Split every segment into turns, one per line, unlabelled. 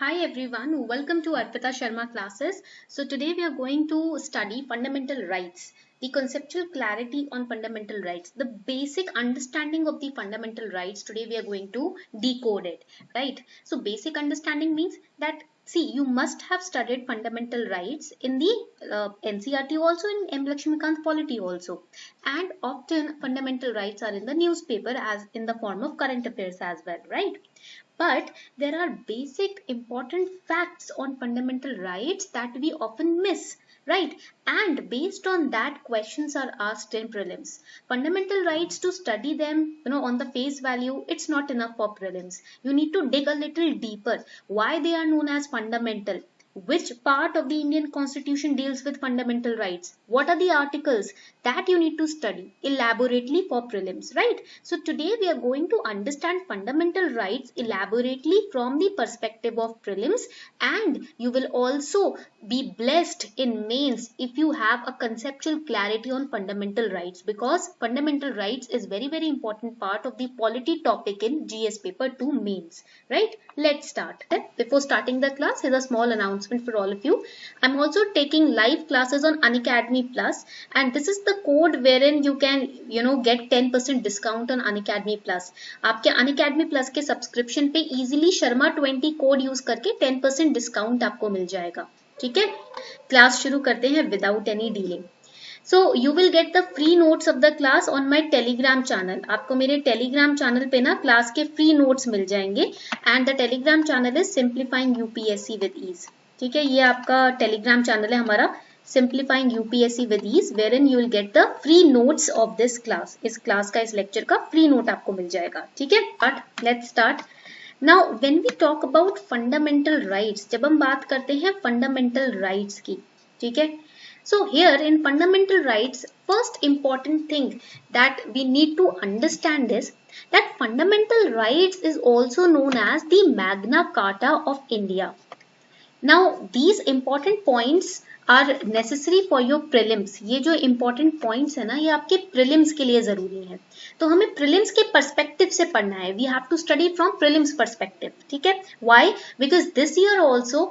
Hi everyone, welcome to Arpita Sharma classes. So today we are going to study fundamental rights, the conceptual clarity on fundamental rights, the basic understanding of the fundamental rights. Today we are going to decode it, right? So basic understanding means that see, you must have studied fundamental rights in the NCERT also, in M. Lakshmikant Polity also, and often fundamental rights are in the newspaper as in the form of current affairs as well, right? But there are basic important facts on fundamental rights that we often miss, right? And based on that, questions are asked in prelims. Fundamental rights, to study them, on the face value, it's not enough for prelims. You need to dig a little deeper. Why they are known as fundamental? Which part of the Indian Constitution deals with fundamental rights? What are the articles that you need to study elaborately for prelims, right? So today we are going to understand fundamental rights elaborately from the perspective of prelims, and you will also be blessed in mains if you have a conceptual clarity on fundamental rights, because fundamental rights is very important part of the polity topic in GS paper 2 mains, right? Let's start. Before starting the class, here's a small announcement for all of you. I'm also taking live classes on Unacademy Plus, and this is the code wherein you can get 10% discount on Unacademy Plus. आपके Unacademy Plus के subscription पे easily Sharma 20 code use करके 10% discount आपको मिल जाएगा. ठीक है, class शुरू करते हैं without any delay. So you will get the free notes of the class on my telegram channel. आपको मेरे telegram channel पे ना क्लास के free notes मिल जाएंगे, and the telegram channel is simplifying UPSC with ease. ठीक है, ये आपका telegram channel है हमारा simplifying UPSC with ease, wherein you will get the free notes of this class. इस class का, इस lecture का free note आपको मिल जाएगा. ठीक है, but let's start. Now when we talk about fundamental rights, जब हम बात करते हैं fundamental rights की, ठीक है, so here in fundamental rights, first important thing that we need to understand is that fundamental rights is also known as the Magna Carta of India. Now these important points are necessary for your prelims. ये जो important points है ना, ये आपके prelims के लिए जरूरी है. तो हमें prelims के perspective से पढ़ना है. We have to study from prelims perspective. ठीक है? Why? Because this year also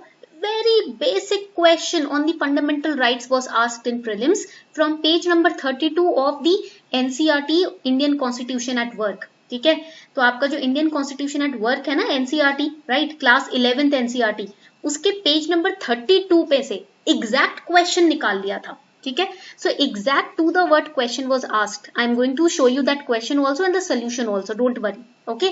very basic question on the fundamental rights was asked in prelims from page number 32 of the NCERT Indian Constitution at Work. ठीक है, तो आपका जो Indian constitution at work है ना, NCERT, right, class 11th NCERT, उसके page number 32 पे से एग्जैक्ट क्वेश्चन निकाल लिया था. ठीक है, so exact to the word question was asked. I am going to show you that question also and the solution also, don't worry. Okay,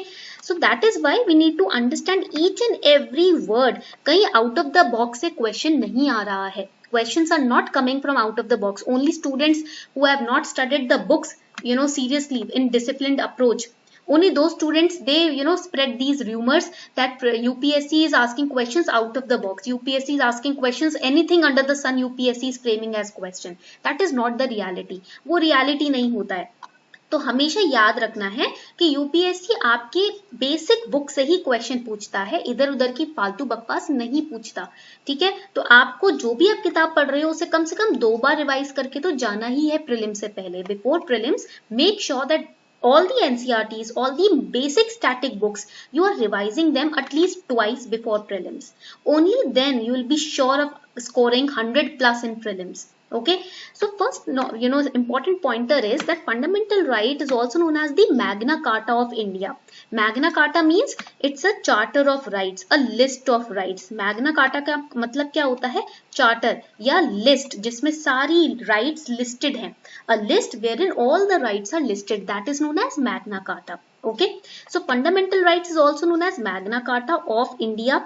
so that is why we need to understand each and every word. कहीं out of the box से question नहीं आ रहा है. Questions are not coming from out of the box. Only students who have not studied the books, seriously in disciplined approach, only those students, they spread these rumors that UPSC is asking questions out of the box. UPSC is asking questions, anything under the sun UPSC is framing as question. That is not the reality. वो reality नहीं होता है. तो हमेशा याद रखना है कि यूपीएससी आपके बेसिक बुक से ही क्वेश्चन पूछता है, इधर उधर की फालतू बकवास नहीं पूछता. ठीक है, तो आपको जो भी आप किताब पढ़ रहे हो उसे कम से कम 2 बार रिवाइज करके तो जाना ही है प्रीलिम्स से पहले. Before prelims make sure that all the NCERTs, all the basic static books, you are revising them at least twice before prelims. Only then you will be sure of scoring 100 plus in prelims. Okay, so first important pointer is that fundamental right is also known as the Magna Carta of India. Magna Carta means it's a charter of rights, a list of rights. Magna Carta का मतलब क्या होता है? Charter या list जिसमें सारी rights listed हैं. A list wherein all the rights are listed, that is known as Magna Carta. Okay, so fundamental rights is also known as Magna Carta of India,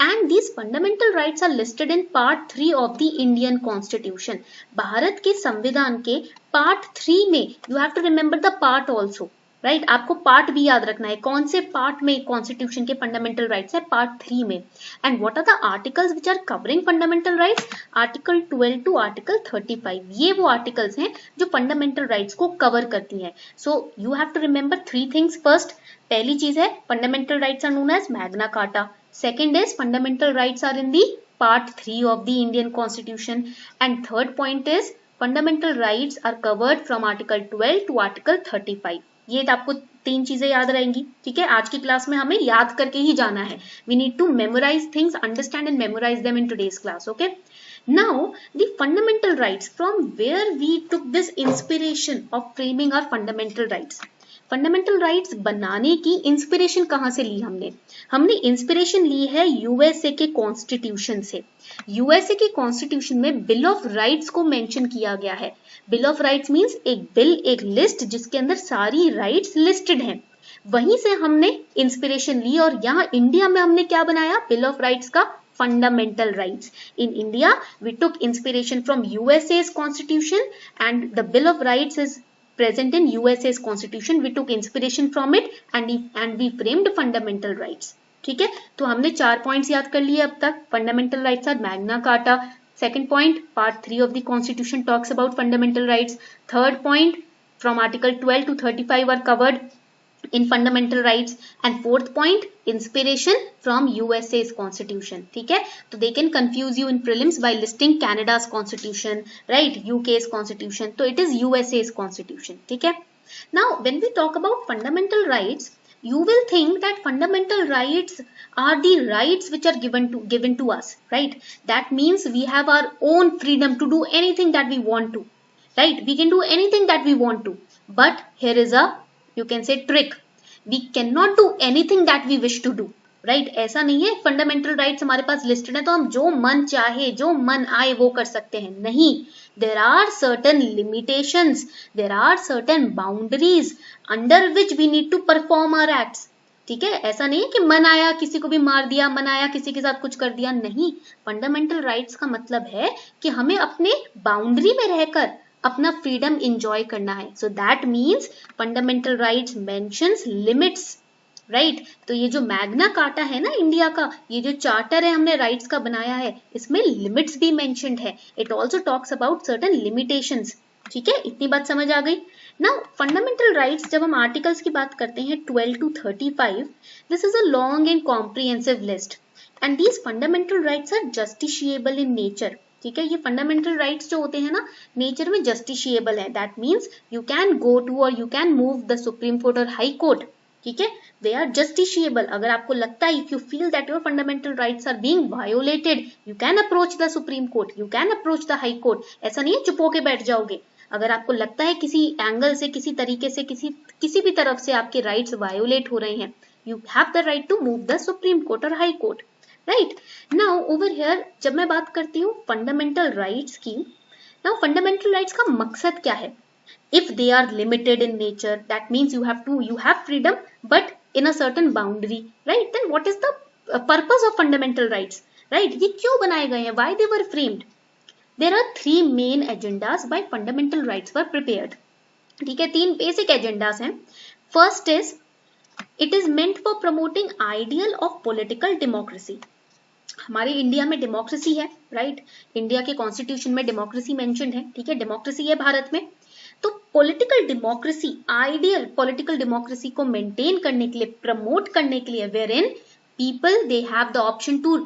and these fundamental rights are listed in part 3 of the Indian Constitution. Bharat के संविधान के part 3 में, you have to remember the part also, right? आपको part भी याद रखना है. कौन से part में Constitution के fundamental rights है? part 3 में. And what are the articles which are covering fundamental rights? Article 12 to Article 35. ये वो articles हैं जो fundamental rights को cover करती हैं. So you have to remember 3 things. First, पहली चीज है fundamental rights are known as Magna Carta. Second is fundamental rights are in the part 3 of the Indian Constitution. And third point is fundamental rights are covered from Article 12 to Article 35. ये आपको 3 चीजें याद रहेंगी, ठीक है। आज की class में हमें याद करके ही जाना है। We need to memorise things, understand and memorise them in today's class, okay. Now, the fundamental rights, from where we took this inspiration of framing our fundamental rights. Fundamental rights बनाने की inspiration कहाँ से ली हमने? हमने inspiration ली है USA के constitution से। यूएसए के कॉन्स्टिट्यूशन में बिल ऑफ राइट्स को मेंशन किया गया है। बिल ऑफ राइट्स मींस एक बिल, एक लिस्ट जिसके अंदर सारी राइट्स लिस्टेड हैं। वहीं से हमने इंस्पिरेशन ली और यहाँ इंडिया में हमने क्या बनाया? बिल ऑफ राइट्स का fundamental rights. In India, we took inspiration from USA's constitution and the Bill of Rights is present in USA's constitution. We took inspiration from it and we framed fundamental rights. ठीक है, तो हमने 4 points याद कर लिए अब तक। Fundamental rights are Magna Carta. Second point, part 3 of the constitution talks about fundamental rights. Third point, from article 12 to 35 are covered in fundamental rights, and fourth point, inspiration from USA's constitution, ठीक है। तो they can confuse you in prelims by listing Canada's constitution, right, UK's constitution, तो it is USA's constitution, ठीक है। Now when we talk about fundamental rights, you will think that fundamental rights are the rights which are given to us, right? That means we have our own freedom to do anything that we want to, right? We can do anything that we want to, but here is a, you can say, trick. We cannot do anything that we wish to do, right? ऐसा नहीं है fundamental rights हमारे पास listed है तो हम जो मन चाहे, जो मन आए वो कर सकते हैं। नहीं, there are certain limitations, there are certain boundaries under which we need to perform our acts, ठीक है। ऐसा नहीं है कि मन आया किसी को भी मार दिया, मन आया किसी के साथ कुछ कर दिया, नहीं। फंडामेंटल राइट्स का मतलब है कि हमें अपने बाउंड्री में रहकर अपना फ्रीडम इंजॉय करना है। So that means fundamental rights mentions limits, right. तो ये जो मैग्ना कार्टा है ना इंडिया का, ये जो चार्टर है हमने राइट्स का बनाया है, इसमें लिमिट्स भी मेंशन्ड है। It also talks about certain limitations, ठीक है। इतनी बात समझ आ गई। नाउ फंडामेंटल राइट्स, जब हम आर्टिकल्स की बात करते हैं 12 to 35, this is a long and comprehensive list and these fundamental rights are justiciable in nature, ठीक है। ये फंडामेंटल राइट्स जो होते हैं ना, नेचर में जस्टिशिएबल है। That means you can go to और you can move the supreme court और हाई कोर्ट, ठीक है। They are justiciable. अगर आपको लगता है, if you feel that your fundamental rights are being violated, you can approach the supreme court, you can approach the high court. ऐसा नहीं है चुप होके बैठ जाओगे। अगर आपको लगता है किसी एंगल से, किसी तरीके से, किसी भी तरफ से आपके राइट्स वायोलेट हो रहे हैं, you have the right to move the supreme court और high court, right. Now over here जब मैं बात करती हूँ फंडामेंटल राइट्स की, नाउ फंडामेंटल राइट्स का मकसद क्या है? If they are limited in nature, that means you have freedom but in a certain boundary, right. Then what is the purpose of fundamental rights, right. ये क्यों बनाए गए हैं? Why they were framed? There are 3 main agendas by fundamental rights were prepared, ठीक है। 3 basic agendas हैं। First is, it is meant for promoting ideal of political democracy. हमारे India में डेमोक्रेसी है, राइट। इंडिया के कॉन्स्टिट्यूशन में democracy mentioned है, ठीक है। डेमोक्रेसी है भारत में। तो political democracy, ideal political democracy को मेंटेन करने के लिए, प्रमोट करने के लिए, where in people they have the option to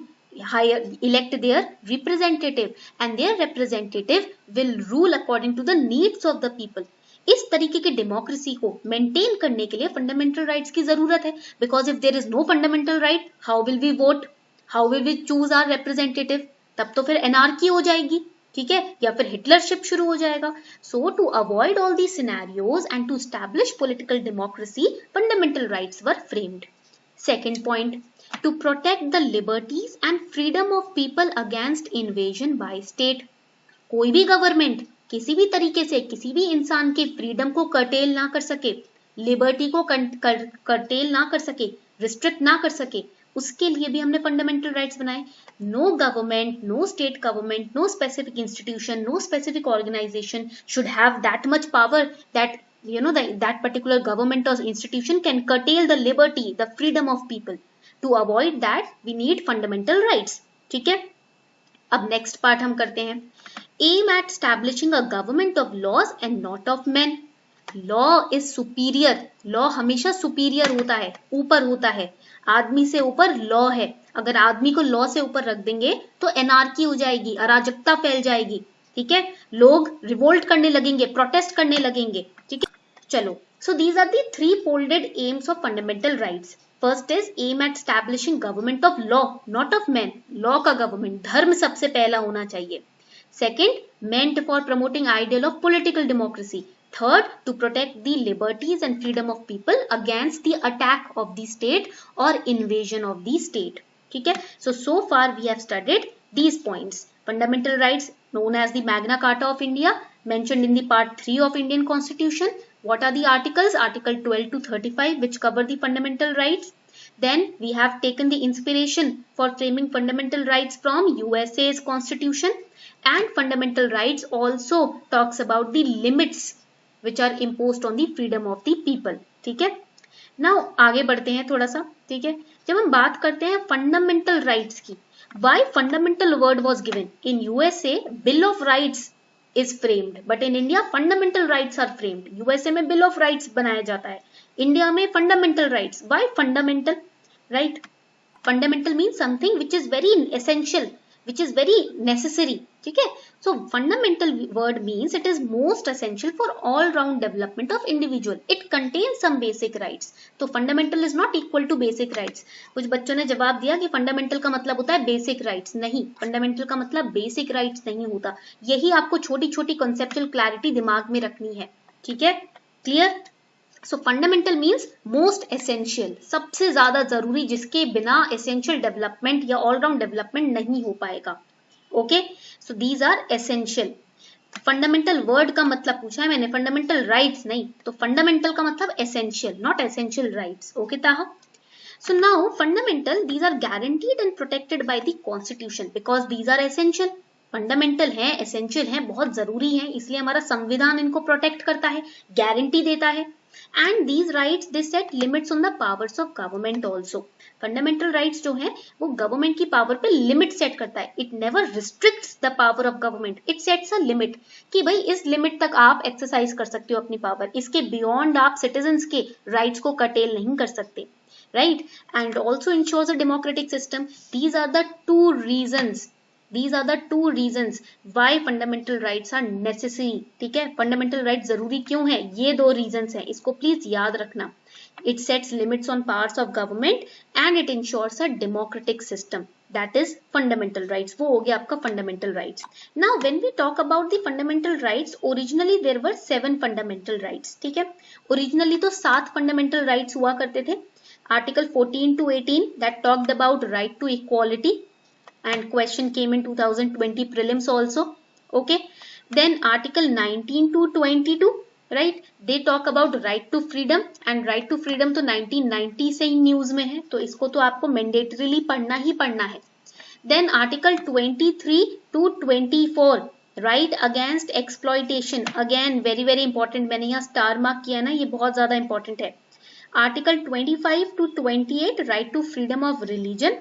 elect their representative and their representative will rule according to the needs of the people. इस तरीके की डेमोक्रेसी को मेंटेन करने के लिए फंडामेंटल राइट्स की जरूरत है। Because if there is no fundamental right, how will we vote, how will we choose our representative? तब तो फिर एनार्की हो जाएगी, ठीक है, या फिर हिटलरशिप शुरू हो जाएगा। So to avoid all these scenarios and to establish political democracy, fundamental rights were framed. Second point, to protect the liberties and freedom of people against invasion by state. कोई भी गवर्नमेंट किसी भी तरीके से किसी भी इंसान के फ्रीडम को कर्टेल ना कर सके, लिबर्टी को कर्टेल ना कर सके, रिस्ट्रिक्ट ना कर सके, उसके लिए भी हमने फंडामेंटल राइट्स बनाए। No government, no state government, no specific institution, no specific organisation should have that much power that that particular government or institution can curtail the liberty, the freedom of people. To avoid that, we need fundamental rights, ठीक है। अब next part हम करते हैं। Aim at establishing a government of laws and not of men. Law is superior. Law हमेशा superior होता है, ऊपर होता है, आदमी से ऊपर लॉ है। अगर आदमी को लॉ से ऊपर रख देंगे तो एनार्की हो जाएगी, अराजकता फैल जाएगी, ठीक है। लोग रिवोल्ट करने लगेंगे, प्रोटेस्ट करने लगेंगे, ठीक है। चलो So these are the three-folded aims of fundamental rights. First is aim at establishing government of law, not of men. Law का government, धर्म सबसे पहला होना चाहिए. Second, meant for promoting ideal of political democracy. Third, to protect the liberties and freedom of people against the attack of the state or invasion of the state. ठीक है? So far we have studied these points. Fundamental rights known as the Magna Carta of India, mentioned in the part 3 of Indian Constitution. What are the articles? Article 12 to 35, which cover the fundamental rights. Then we have taken the inspiration for framing fundamental rights from USA's Constitution. And fundamental rights also talks about the limits which are imposed on the freedom of the people. ठीक है? Now आगे बढ़ते हैं थोड़ा सा. ठीक है? जब हम बात करते हैं fundamental rights की, why fundamental word was given? In USA, Bill of Rights is framed, but in India fundamental rights are framed. USA में Bill of Rights बनाया जाता है, India में fundamental rights. Why fundamental? Right? Fundamental means something which is very essential, which is very necessary. ठीक है? So fundamental word means it is most essential for all round development of individual. It contains some basic rights. तो fundamental is not equal to basic rights. कुछ बच्चों ने जवाब दिया कि fundamental का मतलब होता है basic rights. नहीं, fundamental का मतलब basic rights नहीं होता. यही आपको छोटी छोटी conceptual clarity दिमाग में रखनी है. ठीक है? Clear? So fundamental means most essential, सबसे ज्यादा जरूरी, जिसके बिना essential development या all round development नहीं हो पाएगा. Okay, so these are essential. Fundamental word का मतलब पूछा है मैंने, fundamental rights नहीं, तो fundamental का मतलब essential, not essential rights. Okay ताहा? So now fundamental, these are guaranteed and protected by the constitution because these are essential. Fundamental हैं, एसेंशियल हैं, बहुत जरूरी हैं, इसलिए हमारा संविधान इनको प्रोटेक्ट करता है, गारंटी देता है. And these rights they set limits on the powers of government also. Fundamental rights जो हैं वो गवर्नमेंट की पावर पे लिमिट सेट करता है. It never restricts the power of government, it sets a limit कि भाई इस लिमिट तक आप एक्सरसाइज कर सकते हो अपनी पावर, इसके बियॉन्ड आप सिटीजन्स के राइट्स को कर्टेल नहीं कर सकते. Right? And also ensures a democratic system. These are the two reasons why fundamental rights are necessary. ठीक है? fundamental rights जरूरी क्यों है? ये दो reasons हैं, इसको please याद रखना. It sets limits on powers of government and it ensures a democratic system. That is fundamental rights. वो हो गया आपका fundamental rights. Now when we talk about the fundamental rights, originally there were 7 fundamental rights. ठीक है? Originally तो 7 fundamental rights हुआ करते थे. Article 14 to 18 that talked about right to equality, and question came in 2020 prelims also. Okay, then article 19 to 22, right, they talk about right to freedom, and right to freedom तो 1990 से ही news में है, तो इसको तो आपको मैंडेटरीली पढ़ना ही पढ़ना है. then article 23 to 24, right against exploitation, again very very important, मैंने यहाँ स्टार मार्क किया ना, ये बहुत ज्यादा इंपॉर्टेंट है. article 25 to 28, right to freedom of religion.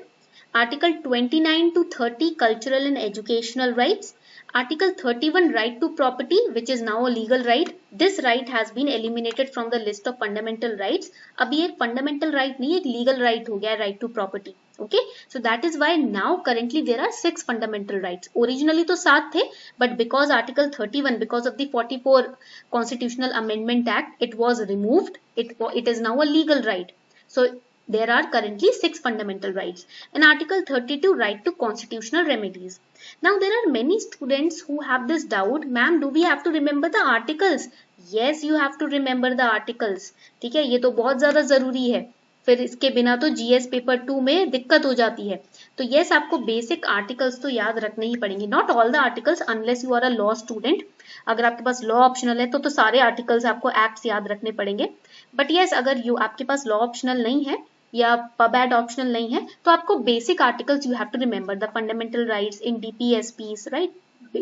Article 29 to 30, cultural and educational rights. Article 31, right to property, which is now a legal right. This right has been eliminated from the list of fundamental rights. अभी एक fundamental right नहीं, एक legal right हो गया, right to property. Okay, so that is why now currently there are 6 fundamental rights. Originally तो 7 थे, but because Article 31, because of the 44 Constitutional Amendment Act, it was removed. It is now a legal right. So there are currently 6 fundamental rights. And Article 32, right to constitutional remedies. Now there are many students who have this doubt, ma'am, do we have to remember the articles? Yes, you have to remember the articles. ठीक है, ये तो बहुत ज़्यादा ज़रूरी है, फिर इसके बिना तो GS पेपर 2 में दिक्कत हो जाती है. तो yes, आपको बेसिक आर्टिकल्स तो याद रखने ही पड़ेंगे. Not all the articles unless you are a law student. अगर आपके पास लॉ ऑप्शनल है तो सारे आर्टिकल्स आपको एक्ट्स याद रखने पड़ेंगे. बट yes, अगर आपके पास लॉ ऑप्शनल नहीं है या पबैड ऑप्शनल नहीं है, तो आपको basic articles you have to remember. The fundamental rights in DPSPs, right,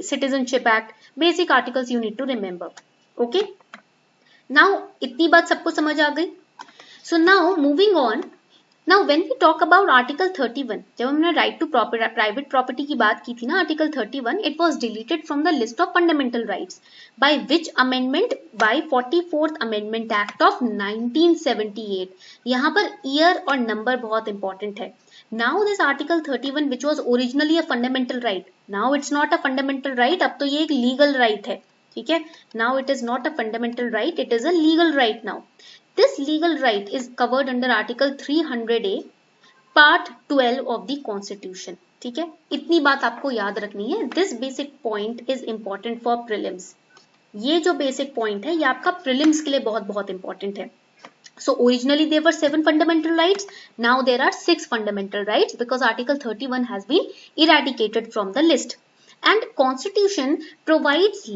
citizenship act, basic articles you need to remember. Okay, now इतनी बात सबको समझ आ गई. So now moving on. Now when we talk about Article 31, जब हमने right to private property की बात की थी ना, Article 31, it was deleted from the list of fundamental rights. By which amendment? By 44th Amendment Act of 1978. यहाँ पर year और number बहुत important है. Now this Article 31, which was originally a fundamental right, now it's not a fundamental right, अब तो ये एक legal right है. ठीक है, now it is not a fundamental right, it is a legal right now. This legal right is covered under article 300A part 12 of the constitution. ठीक है, इतनी बात आपको याद रखनी है. This basic point is important for prelims. ये जो बेसिक पॉइंट है ये आपका प्रीलिम्स के लिए बहुत बहुत इंपॉर्टेंट है. So originally there were 7 fundamental rights. Now there are 6 fundamental rights because Article 31 has been eradicated from the list. And Constitution provides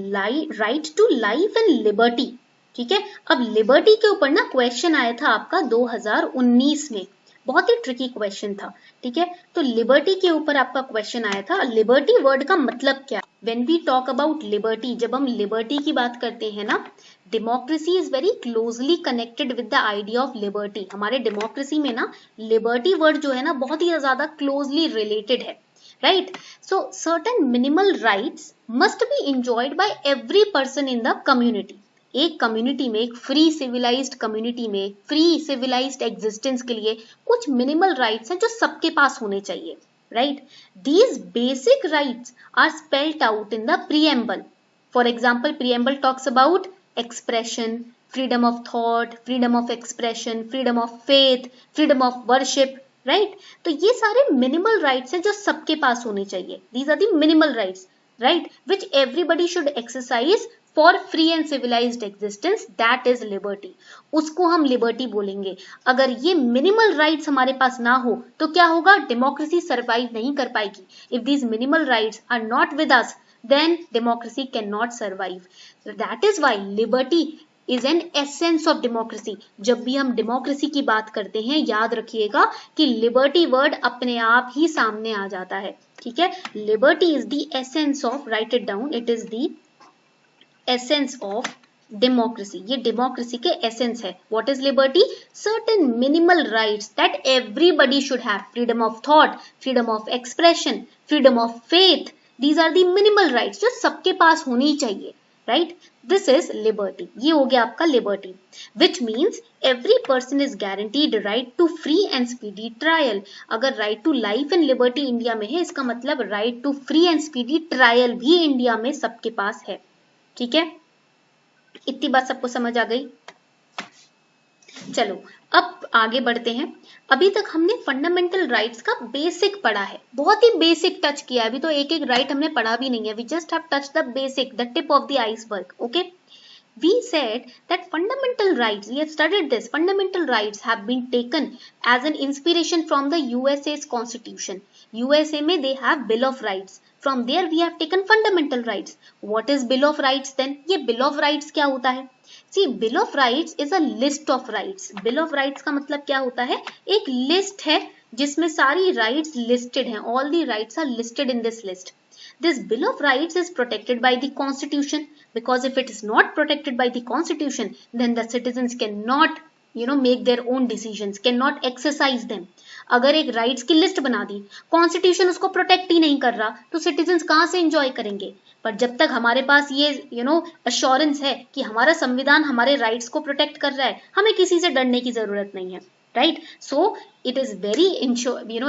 right to life and liberty. ठीक है, अब liberty के ऊपर ना क्वेश्चन आया था आपका 2019 में, बहुत ही ट्रिकी क्वेश्चन था. ठीक है, तो लिबर्टी के ऊपर आपका क्वेश्चन आया था. लिबर्टी वर्ड का मतलब क्या? When we talk about liberty, जब हम लिबर्टी की बात करते हैं ना, democracy is very closely connected with the idea of liberty. हमारे डेमोक्रेसी में ना लिबर्टी वर्ड जो है ना बहुत ही ज्यादा क्लोजली रिलेटेड है. Right, so certain minimal rights must be enjoyed by every person in the community. एक कम्युनिटी में, एक फ्री सिविलाइज्ड कम्युनिटी में, फ्री सिविलाइज्ड एग्जिस्टेंस के लिए कुछ मिनिमल राइट्स हैं जो सबके पास होने चाहिए. Right, these basic rights are spelled out in the preamble. For example, preamble talks about expression, freedom of thought, freedom of expression, freedom of faith, freedom of worship, right? तो ये सारे minimal rights हैं जो सबके पास होने चाहिए. These are the minimal rights, right? Which everybody should exercise for free and civilized existence. That is liberty. उसको हम liberty बोलेंगे. अगर ये minimal rights हमारे पास ना हो तो क्या होगा? Democracy survive नहीं कर पाएगी. If these minimal rights are not with us, then democracy cannot survive. That is why liberty is an essence of democracy. जब भी हम democracy की बात करते हैं याद रखिएगा कि liberty word अपने आप ही सामने आ जाता है. ठीक है, liberty is the essence of, write it down, it is the essence of democracy. ये democracy के essence है. What is liberty? Certain minimal rights that everybody should have. Freedom of thought, freedom of expression, freedom of faith. These are the minimal rights जो सबके पास होनी चाहिए. Right? This is liberty. ये हो गया आपका liberty. Which means every person is guaranteed right to free and speedy trial. अगर right to life and liberty India में है, इसका मतलब right to free and speedy trial भी इंडिया में सबके पास है. ठीक है, इतनी बात सबको समझ आ गई? चलो अब आगे बढ़ते हैं. अभी तक हमने फंडामेंटल राइट्स का बेसिक पढ़ा है, बहुत ही बेसिक टच किया है. अभी तो एक एक राइट हमने पढ़ा भी नहीं है. We just have touch the basic, the tip of the iceberg. Okay, we said that fundamental rights, we have studied this, fundamental rights have been taken as an inspiration from the USA's constitution. USA में they have Bill of Rights. From there we have taken fundamental rights. What is Bill of Rights then? ये Bill of Rights क्या होता है? See, Bill of Rights is a list of rights. Bill of Rights का मतलब क्या होता है? एक list है जिसमें सारी rights listed हैं. All the rights are listed in this list. This Bill of Rights is protected by the Constitution, because if it is not protected by the Constitution, then the citizens cannot, make their own decisions, cannot exercise them. अगर एक rights की list बना दी, constitution उसको protect ही नहीं कर रहा, तो citizens कहाँ से एंजॉय करेंगे? पर जब तक हमारे पास ये अश्योरेंस है कि हमारा संविधान हमारे राइट्स को प्रोटेक्ट कर रहा है, हमें किसी से डरने की जरूरत नहीं है. Right? So it is very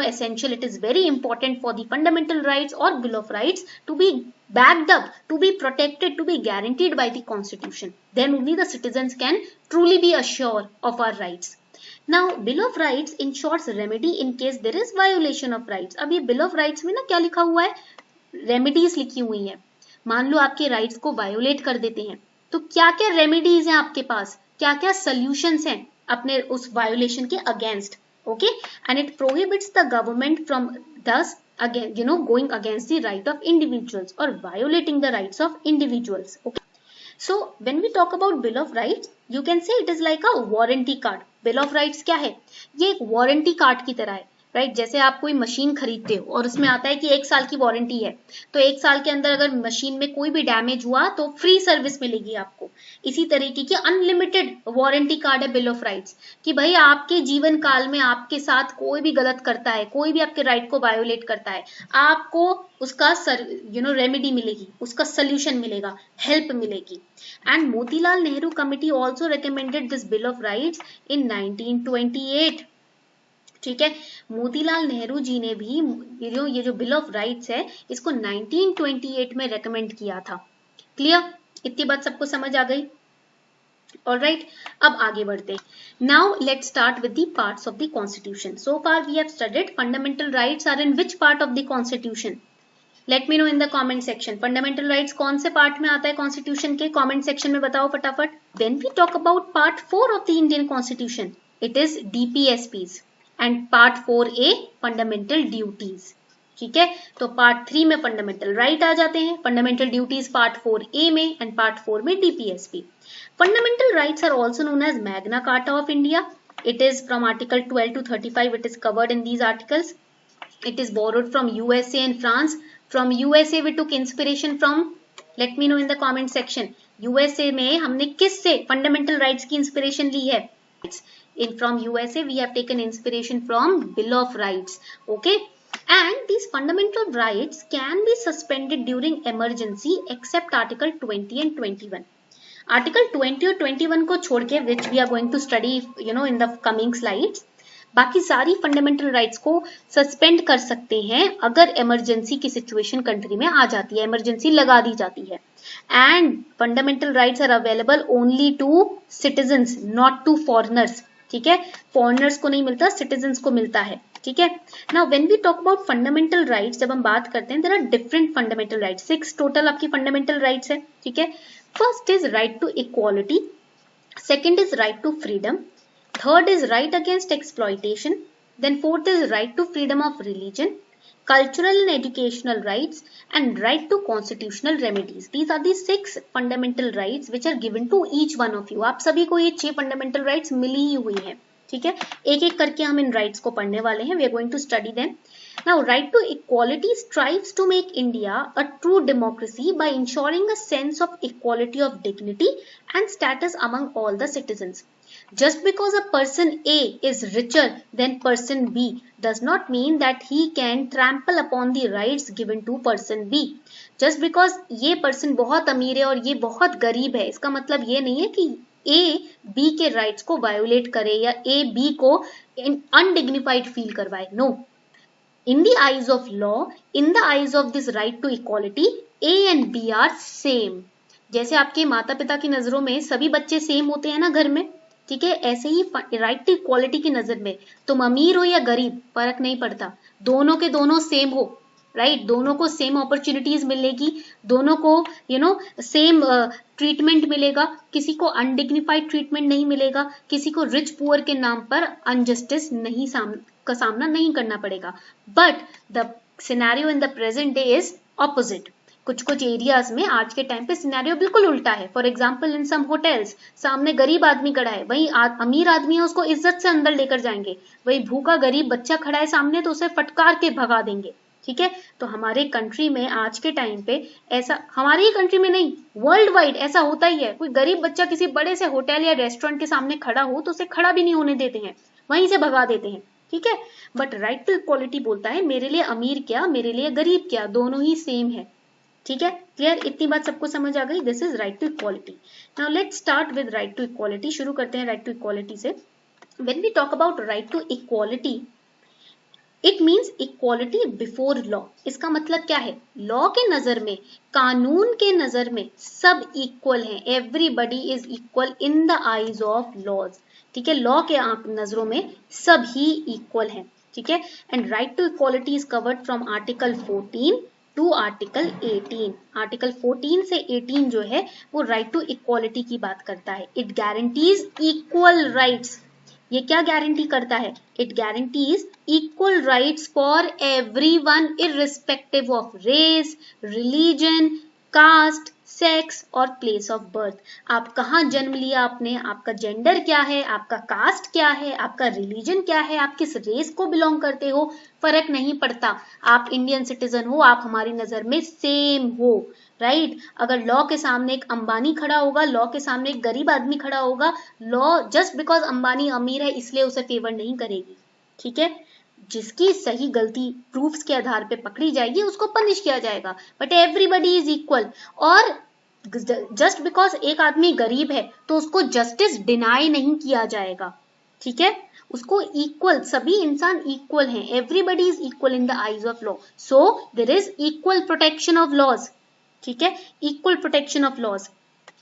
essential, it is very important for the fundamental rights or Bill of Rights to be backed up, to be protected, to be guaranteed by the Constitution. Then only the citizens can truly be assured of our rights. Now Bill of Rights ensures remedy in case there is violation of rights. अब ये Bill of Rights में ना क्या लिखा हुआ है? Remedies लिखी हुई है. मान लो आपके राइट्स को वायोलेट कर देते हैं, तो क्या क्या रेमेडीज हैं आपके पास, क्या क्या सोल्यूशंस हैं अपने उस वायोलेशन के against. Okay, and it prohibits the government from this again going against the right of individuals और violating the rights of individuals. Okay, so when we talk about bill of rights, you can say it is like a warranty card. Bill of rights क्या है? ये एक warranty card की तरह है. Right, जैसे आप कोई मशीन खरीदते हो और उसमें आता है कि 1 साल की वारंटी है, तो 1 साल के अंदर अगर मशीन में कोई भी डैमेज हुआ तो फ्री सर्विस मिलेगी आपको. इसी तरीके की अनलिमिटेड वारंटी कार्ड है बिल ऑफ राइट्स, कि भाई आपके जीवन काल में आपके साथ कोई भी गलत करता है, कोई भी आपके राइट को वायोलेट करता है, आपको उसका रेमेडी मिलेगी, उसका सोल्यूशन मिलेगा, हेल्प मिलेगी. And Motilal Nehru committee also recommended this bill of rights in 1928. ठीक है, मोतीलाल नेहरू जी ने भी ये जो बिल ऑफ राइट्स है इसको 1928 में रेकमेंड किया था. क्लियर? इतनी बात सबको समझ आ गई? Alright, अब आगे बढ़ते हैं. Now let's start with the parts of the Constitution. So far we have studied fundamental rights are in which part of the Constitution? Let me know in the comment section. Fundamental rights कौन से part में आता है Constitution के? Comment section में बताओ फटाफट. When we talk about part 4 of the Indian Constitution, it is DPSPs and part 4A fundamental duties. ठीक है, तो पार्ट 3 में फंडामेंटल राइट आ जाते हैं, फंडामेंटल ड्यूटीज पार्ट 4A में एंड पार्ट 4 में DPSP. Fundamental rights are also known as Magna Carta of India. It is from article 12 to 35. It is covered in these articles. It is borrowed from USA and France. From USA we took inspiration from, let me know in the comment section. USA में हमने किस से fundamental rights की inspiration ली है? From USA we have taken inspiration from Bill of rights. Okay, and these fundamental rights can be suspended during emergency except article 20 and 21. article 20 और 21 को छोड़ के which we are going to study in the coming slides, बाकी सारी fundamental rights को suspend कर सकते हैं अगर इमरजेंसी की सिचुएशन कंट्री में आ जाती है, इमरजेंसी लगा दी जाती है. And fundamental rights are available only to citizens, not to foreigners. ठीक है, फॉरेनर्स को नहीं मिलता, सिटीजन्स को मिलता है. ठीक है, now when we talk about fundamental rights, जब हम बात करते हैं there are different fundamental rights. 6 total आपकी फंडामेंटल राइट्स है. ठीक है, first is right to equality, second is right to freedom, third is right against exploitation, then fourth is right to freedom of religion, cultural and educational rights, and right to constitutional remedies. These are the 6 fundamental rights which are given to each one of you. आप सभी को ये 6 fundamental rights मिली ही हुई हैं. ठीक है, एक एक करके हम इन राइट्स को पढ़ने वाले हैं. We are going to study them. Now right to equality strives to make India a true democracy by ensuring a sense of equality of dignity and status among all the citizens. Just because a person A is richer than person B does not mean that he can trample upon the rights given to person B. Just because ये person बहुत अमीर है और ये बहुत गरीब है, इसका मतलब ये नहीं है कि A B के rights को violate करे या A B को undignified feel करवाए. No. In the eyes of law, in the eyes of this right to equality, A and B are same. जैसे आपके माता पिता की नजरों में सभी बच्चे सेम होते हैं ना घर में, ठीक है, ऐसे ही राइट टू इक्वालिटी की नजर में तुम अमीर हो या गरीब फर्क नहीं पड़ता, दोनों के दोनों सेम हो. राइट, दोनों को सेम अपॉर्चुनिटीज मिलेगी, दोनों को सेम ट्रीटमेंट मिलेगा, किसी को अनडिग्निफाइड ट्रीटमेंट नहीं मिलेगा, किसी को रिच पुअर के नाम पर अनजस्टिस नहीं का सामना नहीं करना पड़ेगा. But the scenario in the present day is opposite. कुछ एरियाज में आज के टाइम पे सिनेरियो बिल्कुल उल्टा है. For example in some hotels सामने गरीब आदमी खड़ा है, वही अमीर आदमी है उसको इज्जत से अंदर लेकर जाएंगे, वही भूखा गरीब बच्चा खड़ा है सामने तो उसे फटकार के भगा देंगे. ठीक है, तो हमारे कंट्री में आज के टाइम पे ऐसा, हमारी ही कंट्री में नहीं वर्ल्ड वाइड ऐसा होता ही है. कोई गरीब बच्चा किसी बड़े से होटल या रेस्टोरेंट के सामने खड़ा हो तो उसे खड़ा भी नहीं होने देते हैं, वहीं से भगा देते हैं. ठीक है, बट राइट टू इक्वालिटी बोलता है मेरे लिए अमीर क्या, मेरे लिए गरीब क्या, दोनों ही सेम है. ठीक है, क्लियर? इतनी बात सबको समझ आ गई. This is right to equality. Now let's start with right to equality. शुरू करते हैं राइट टू इक्वालिटी से. When we talk about right to equality, it means equality before law. इसका मतलब क्या है? लॉ के नजर में, कानून के नजर में सब इक्वल हैं. Everybody is equal in the eyes of laws. ठीक है, लॉ के नजरों में सब ही इक्वल हैं. ठीक है, and right to equality is covered from article 14 to article 18. Article 14 से 18 जो है वो राइट टू इक्वालिटी की बात करता है. It guarantees equal rights. ये क्या गारंटी करता है? It guarantees equal rights for everyone irrespective of race, religion, caste, sex और प्लेस ऑफ बर्थ. आप कहाँ जन्म लिया आपने, आपका जेंडर क्या है, आपका कास्ट क्या है, आपका रिलीजन क्या है, आप किस रेस को बिलोंग करते हो, फर्क नहीं पड़ता. आप इंडियन सिटीजन हो, आप हमारी नजर में सेम हो. राइट, अगर लॉ के सामने एक अंबानी खड़ा होगा, लॉ के सामने एक गरीब आदमी खड़ा होगा, लॉ जस्ट बिकॉज अंबानी अमीर है इसलिए उसे फेवर नहीं करेगी. ठीक है, जिसकी सही गलती प्रूफ्स के आधार पे पकड़ी जाएगी उसको पनिश किया जाएगा. But everybody is equal. और जस्ट बिकॉज एक आदमी गरीब है तो उसको जस्टिस डिनाई नहीं किया जाएगा. ठीक है, उसको इक्वल, सभी इंसान इक्वल हैं. Everybody is equal in the eyes of law. So there is equal protection of laws. ठीक है, equal protection of laws.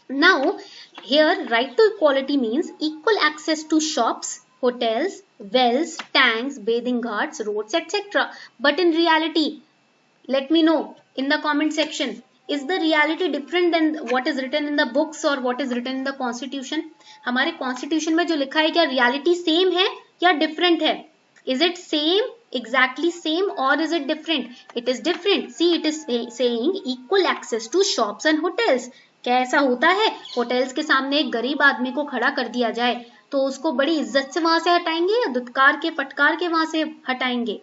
Now, here right to equality means equal access to shops, hotels, wells, tanks, bathing ghats, roads, etc. But in reality, let me know in the comment section. Is the reality different than what is written in the books or what is written in the constitution? हमारे constitution में जो लिखा है क्या reality same है या different है? Is it same, exactly same, or is it different? It is different. See, it is saying equal access to shops and hotels. क्या ऐसा होता है होटल्स के सामने एक गरीब आदमी को खड़ा कर दिया जाए तो उसको बड़ी इज्जत से वहां से हटाएंगे या दुत्कार के फटकार के वहां से हटाएंगे?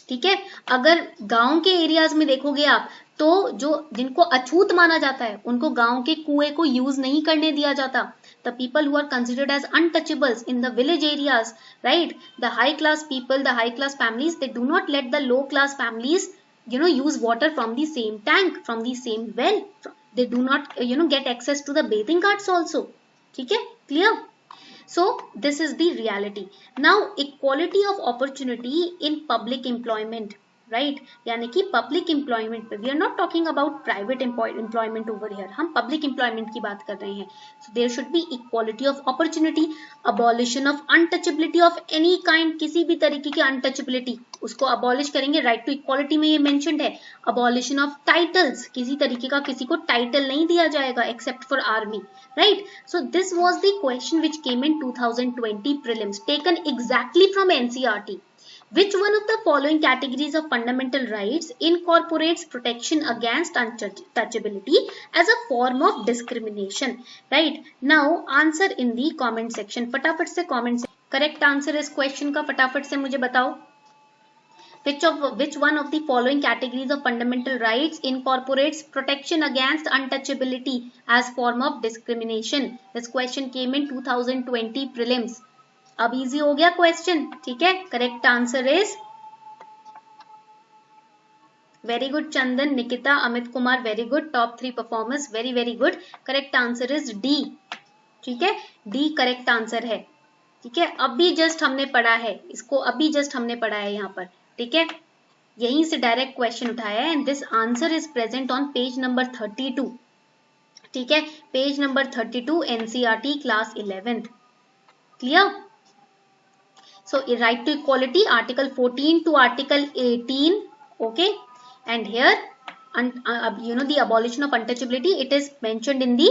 ठीक है, अगर गांव के एरियाज में देखोगे आप तो जो जिनको अछूत माना जाता है उनको गांव के कुएं को यूज नहीं करने दिया जाता. The people who are considered as untouchables in the village areas, right, the high class people, the high class families, they do not let the low class families use water from the same tank, from the same well. They do not get access to the bathing ghats also. ठीक है, clear? So this is the reality. Now equality of opportunity in public employment, right? यानी कि public employment पे, we are not talking about private employment over here. हम public employment की बात कर रहे हैं. So there should be equality of opportunity, abolition of untouchability of any kind, किसी भी तरीके की untouchability उसको abolish करेंगे. Right to equality में ये mentioned है. Abolition of titles, किसी तरीके का किसी को title नहीं दिया जाएगा except for army, right? So this was the question which came in 2020 prelims, taken exactly from NCERT. Which one of the following categories of fundamental rights incorporates protection against untouchability as a form of discrimination? Right, now answer in the comment section. फटाफट से comment से correct answer इस question का फटाफट से मुझे बताओ. Which one of the following categories of fundamental rights incorporates protection against untouchability as form of discrimination? This question came in 2020 prelims. अब इजी हो गया क्वेश्चन, ठीक है. Correct answer is, very good Chandan, Nikita, Amit Kumar, very good. Top 3 performers, very very good. Correct answer is D, ठीक है, D correct answer है. ठीक है, अभी जस्ट हमने पढ़ा है इसको, अभी जस्ट हमने पढ़ा है यहाँ पर, ठीक है, यहीं से डायरेक्ट क्वेश्चन उठाया है. And this answer is present on page number 32, ठीक है, page number 32 NCERT class 11th. Clear? So right to equality, article 14 to article 18, okay, and here the abolition of untouchability, it is mentioned in the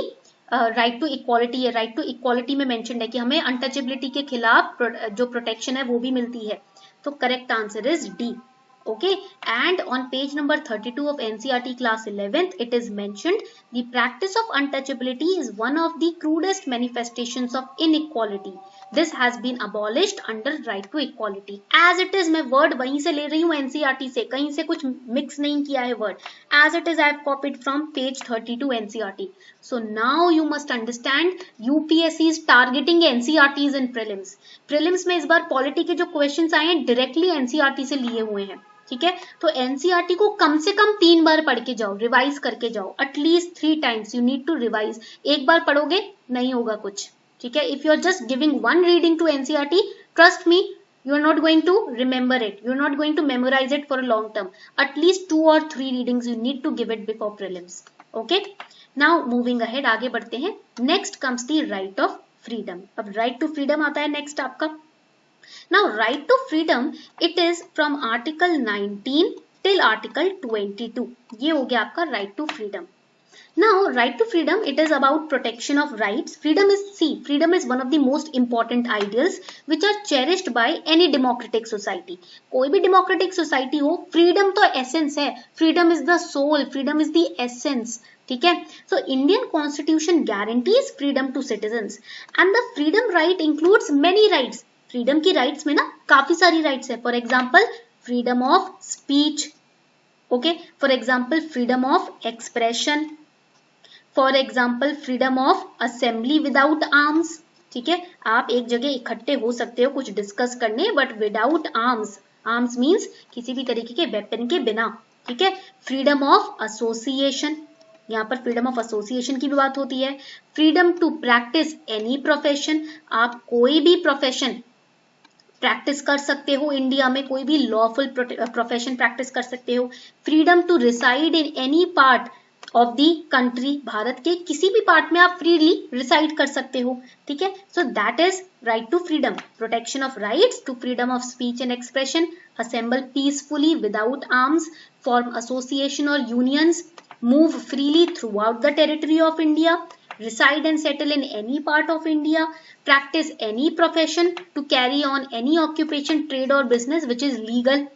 right to equality. right to equality में mentioned है कि हमें untouchability के खिलाफ जो protection है वो भी मिलती है. तो correct answer is D. Okay, and on page number 32 of NCERT class 11th, it is mentioned the practice of untouchability is one of the crudest manifestations of inequality. This has been abolished under right to equality. As it is, मैं word वहीं से ले रही हूँ NCERT से, कहीं से कुछ mix नहीं किया है word. As it is, I have copied from page 32 NCERT. So now you must understand UPSC is targeting NCERTs in prelims. Prelims में इस बार polity के जो questions आए हैं directly NCERT से लिए हुए हैं. ठीक है, तो एनसीईआरटी को कम से कम 3 बार पढ़ के जाओ, रिवाइज करके जाओ, at least 3 times you need to revise. एक बार पढ़ोगे नहीं होगा कुछ, ठीक है. If you are just giving one reading to NCERT, trust me, you are not going to remember it, you are not going to memorize it for a long term. At least 2 or 3 readings you need to give it before prelims. Okay, now moving ahead, आगे बढ़ते हैं. Next comes the right of freedom. अब right to freedom आता है next आपका. Now right to freedom, it is from article 19 till article 22. ये हो गया आपका right to freedom. Now right to freedom, it is about protection of rights. Freedom is one of the most important ideals which are cherished by any democratic society. कोई भी democratic society हो, freedom तो essence है, freedom is the soul, freedom is the essence. ठीक है, so Indian Constitution guarantees freedom to citizens and the freedom right includes many rights. Freedom की rights में ना काफी सारी राइट्स है. For example freedom of speech, okay, for example freedom of expression, for example freedom of assembly without arms. ठीक है, आप एक जगह इकट्ठे हो सकते हो कुछ डिस्कस करने, but without arms. Arms means किसी भी तरीके के वेपन के बिना. ठीक है, फ्रीडम ऑफ एसोसिएशन, यहाँ पर फ्रीडम ऑफ एसोसिएशन की भी बात होती है. Freedom to practise any profession, आप कोई भी प्रोफेशन प्रैक्टिस कर सकते हो इंडिया में, कोई भी लॉफुल प्रोफेशन प्रैक्टिस कर सकते हो. Freedom to reside in any part of the country, Bharat के किसी भी पार्ट में आप फ्रीली रिसाइड कर सकते हो, ठीक है। So that is right to freedom, protection of rights to freedom of speech and expression, assemble peacefully without arms, form association और unions, move freely throughout the territory of India, reside and settle in any part of India, practice any profession, to carry on any occupation, trade or business which is legal,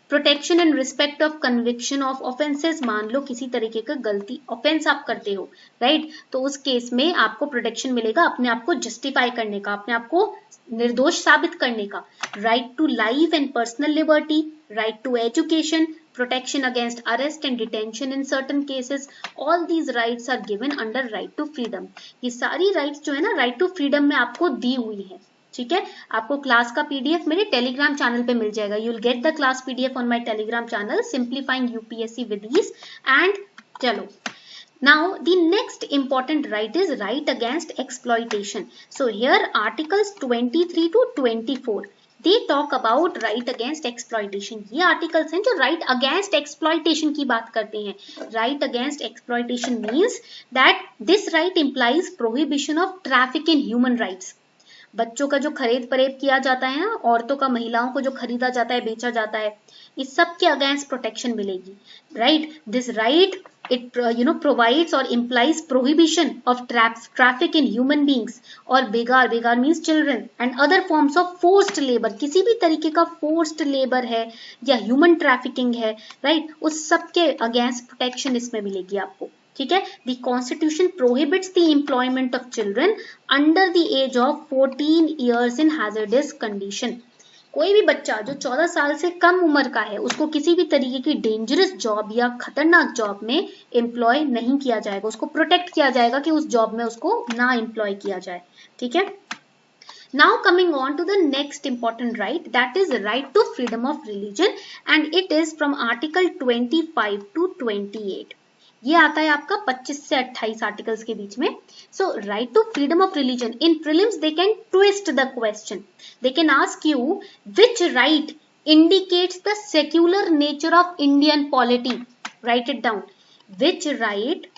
protection and respect of conviction of offences, मान लो किसी तरीके का गलती offence आप करते हो, right, तो उस केस में आपको प्रोटेक्शन मिलेगा अपने आप को जस्टिफाई करने का, अपने आप को निर्दोष साबित करने का, right to life and personal liberty, right to education, protection against arrest and detention in certain cases, all these rights are given under right to freedom। ये सारी rights जो है ना right to freedom में आपको दी हुई है, ठीक है। आपको क्लास का पीडीएफ मेरे टेलीग्राम चैनल पे मिल जाएगा, you will get the class PDF on my Telegram channel simplifying UPSC विधीज। एंड चलो, now the next important right is right against exploitation। so here articles 23 to 24 they talk about right against exploitation। ये articles हैं जो right against exploitation की बात करते हैं। right against exploitation means that this right implies prohibition of traffic in human rights। बच्चों का जो खरीद फरेब किया जाता है ना, औरतों का, महिलाओं को जो खरीदा जाता है, बेचा जाता है, इस सब के अगेंस्ट प्रोटेक्शन मिलेगी, right. This right it provides or implies prohibition of traffic in human beings और बेगार means children and other forms of forced labor, किसी भी तरीके का forced labor है या human trafficking है, right, उस सब के against protection इसमें मिलेगी आपको, ठीक है। The Constitution prohibits the employment of children under the age of 14 years in hazardous condition। कोई भी बच्चा जो 14 साल से कम उम्र का है उसको किसी भी तरीके की डेंजरस जॉब या खतरनाक जॉब में एम्प्लॉय नहीं किया जाएगा, उसको प्रोटेक्ट किया जाएगा कि उस जॉब में उसको ना एम्प्लॉय किया जाए, ठीक है। Now coming on to the next important right, that is right to freedom of religion and it is from article 25 to 28। ये आता है आपका 25 से 28 आर्टिकल्स के बीच में। So right to freedom of religion, in prelims they can twist the question, they can ask you which right indicates the secular nature of Indian polity, write it down, which right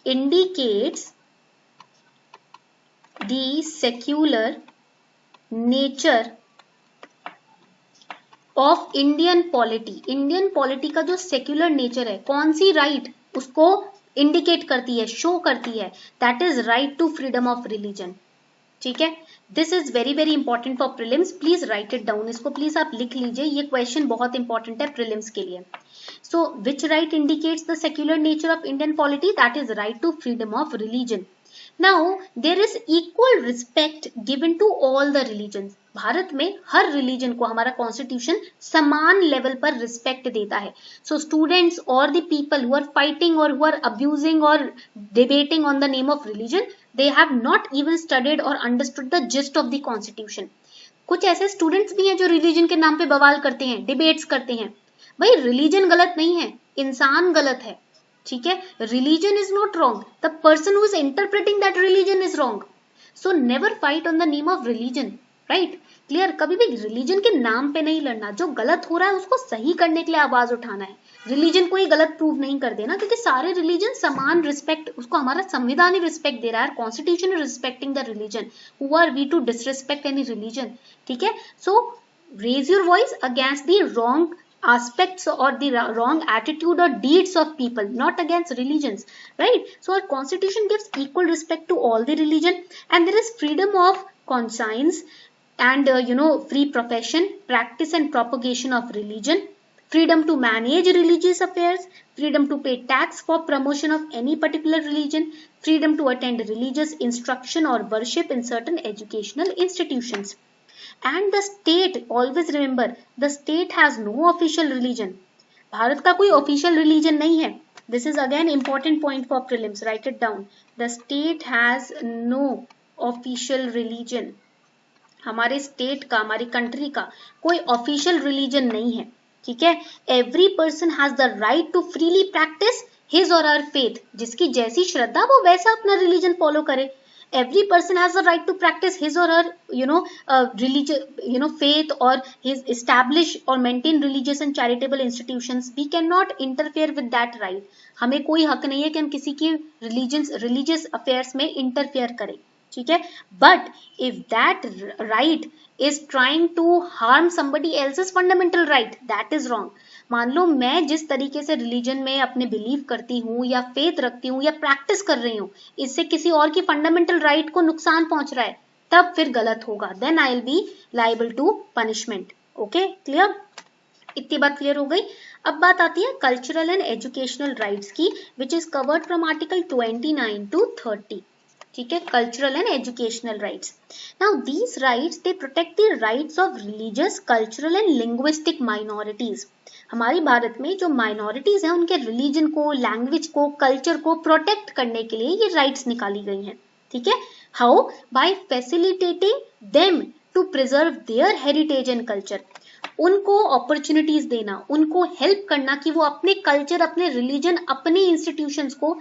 indicates the secular nature of Indian polity. Indian polity का जो secular nature है, कौन सी right उसको indicate करती है, show करती है, that is right to freedom of religion, ठीक है। This is very very important for prelims, please write it down, इसको प्लीज आप लिख लीजिए, ये क्वेश्चन बहुत इंपॉर्टेंट है प्रीलिम्स के लिए। So which right indicates the secular nature of Indian polity, that is right to freedom of religion. Now there is equal respect given to all the religions। Bharat में हर religion को हमारा constitution समान level पर respect देता है। So students और the people who are fighting और who are abusing और debating on the name of religion, they have not even studied और understood the gist of the constitution. कुछ ऐसे स्टूडेंट्स भी हैं जो रिलीजन के नाम पे बवाल करते हैं, डिबेट्स करते हैं। भाई रिलीजन गलत नहीं है, इंसान गलत है, ठीक है। Religion is not wrong, the person who is interpreting that religion is wrong. So never fight on the name of religion, right, clear. कभी भी रिलीजन के नाम पे नहीं लड़ना, जो गलत हो रहा है उसको सही करने के लिए आवाज उठाना है। रिलीजन को ही गलत प्रूव नहीं कर देना, क्योंकि सारे रिलीजन समान रिस्पेक्ट, उसको हमारा संविधान ही रिस्पेक्ट दे रहा है, constitution is respecting the religion. Who are we to disrespect any religion, ठीक है। So raise your voice against the wrong aspects or the wrong attitude or deeds of people, not against religions, right? So our constitution gives equal respect to all the religion and there is freedom of conscience and free profession, practice and propagation of religion, freedom to manage religious affairs, freedom to pay tax for promotion of any particular religion, freedom to attend religious instruction or worship in certain educational institutions। And the state, always remember, the state has no official religion। Bharat का कोई official religion नहीं है। This is again important point for prelims, write it down। The state has no official religion। हमारे state का, हमारी country का कोई official religion नहीं है, ठीक है। Every person has the right to freely practice his or her faith। जिसकी जैसी श्रद्धा वो वैसा अपना religion follow करे। Every person has the right to practice his or her religious faith, or his establish or maintain religious and charitable institutions. We cannot interfere with that right. हमें कोई हक नहीं है कि हम किसी की religious affairs में interfere करें, ठीक है. But if that right is trying to harm somebody else's fundamental right, that is wrong. मान लो मैं जिस तरीके से रिलीजन में अपने बिलीव करती हूँ या फेथ रखती हूँ या प्रैक्टिस कर रही हूँ, इससे किसी और की फंडामेंटल राइट को नुकसान पहुंच रहा है, तब फिर गलत होगा. Then I will be liable to punishment. Okay, clear? इतनी बात क्लियर हो गई. अब बात आती है कल्चरल एंड एजुकेशनल राइट्स की, विच is covered from article 29 to 30. ठीक है, cultural and educational rights. Now these rights they protect the rights of religious, cultural and linguistic minorities. हमारी भारत में जो माइनॉरिटीज हैं उनके रिलीजन को, लैंग्वेज को, कल्चर को प्रोटेक्ट करने के लिए ये राइट्स निकाली गई हैं. ठीक है, how? By facilitating them to preserve their heritage and culture. उनको अपॉर्चुनिटीज देना, उनको हेल्प करना कि वो अपने कल्चर, अपने रिलीजन, अपने इंस्टीट्यूशंस को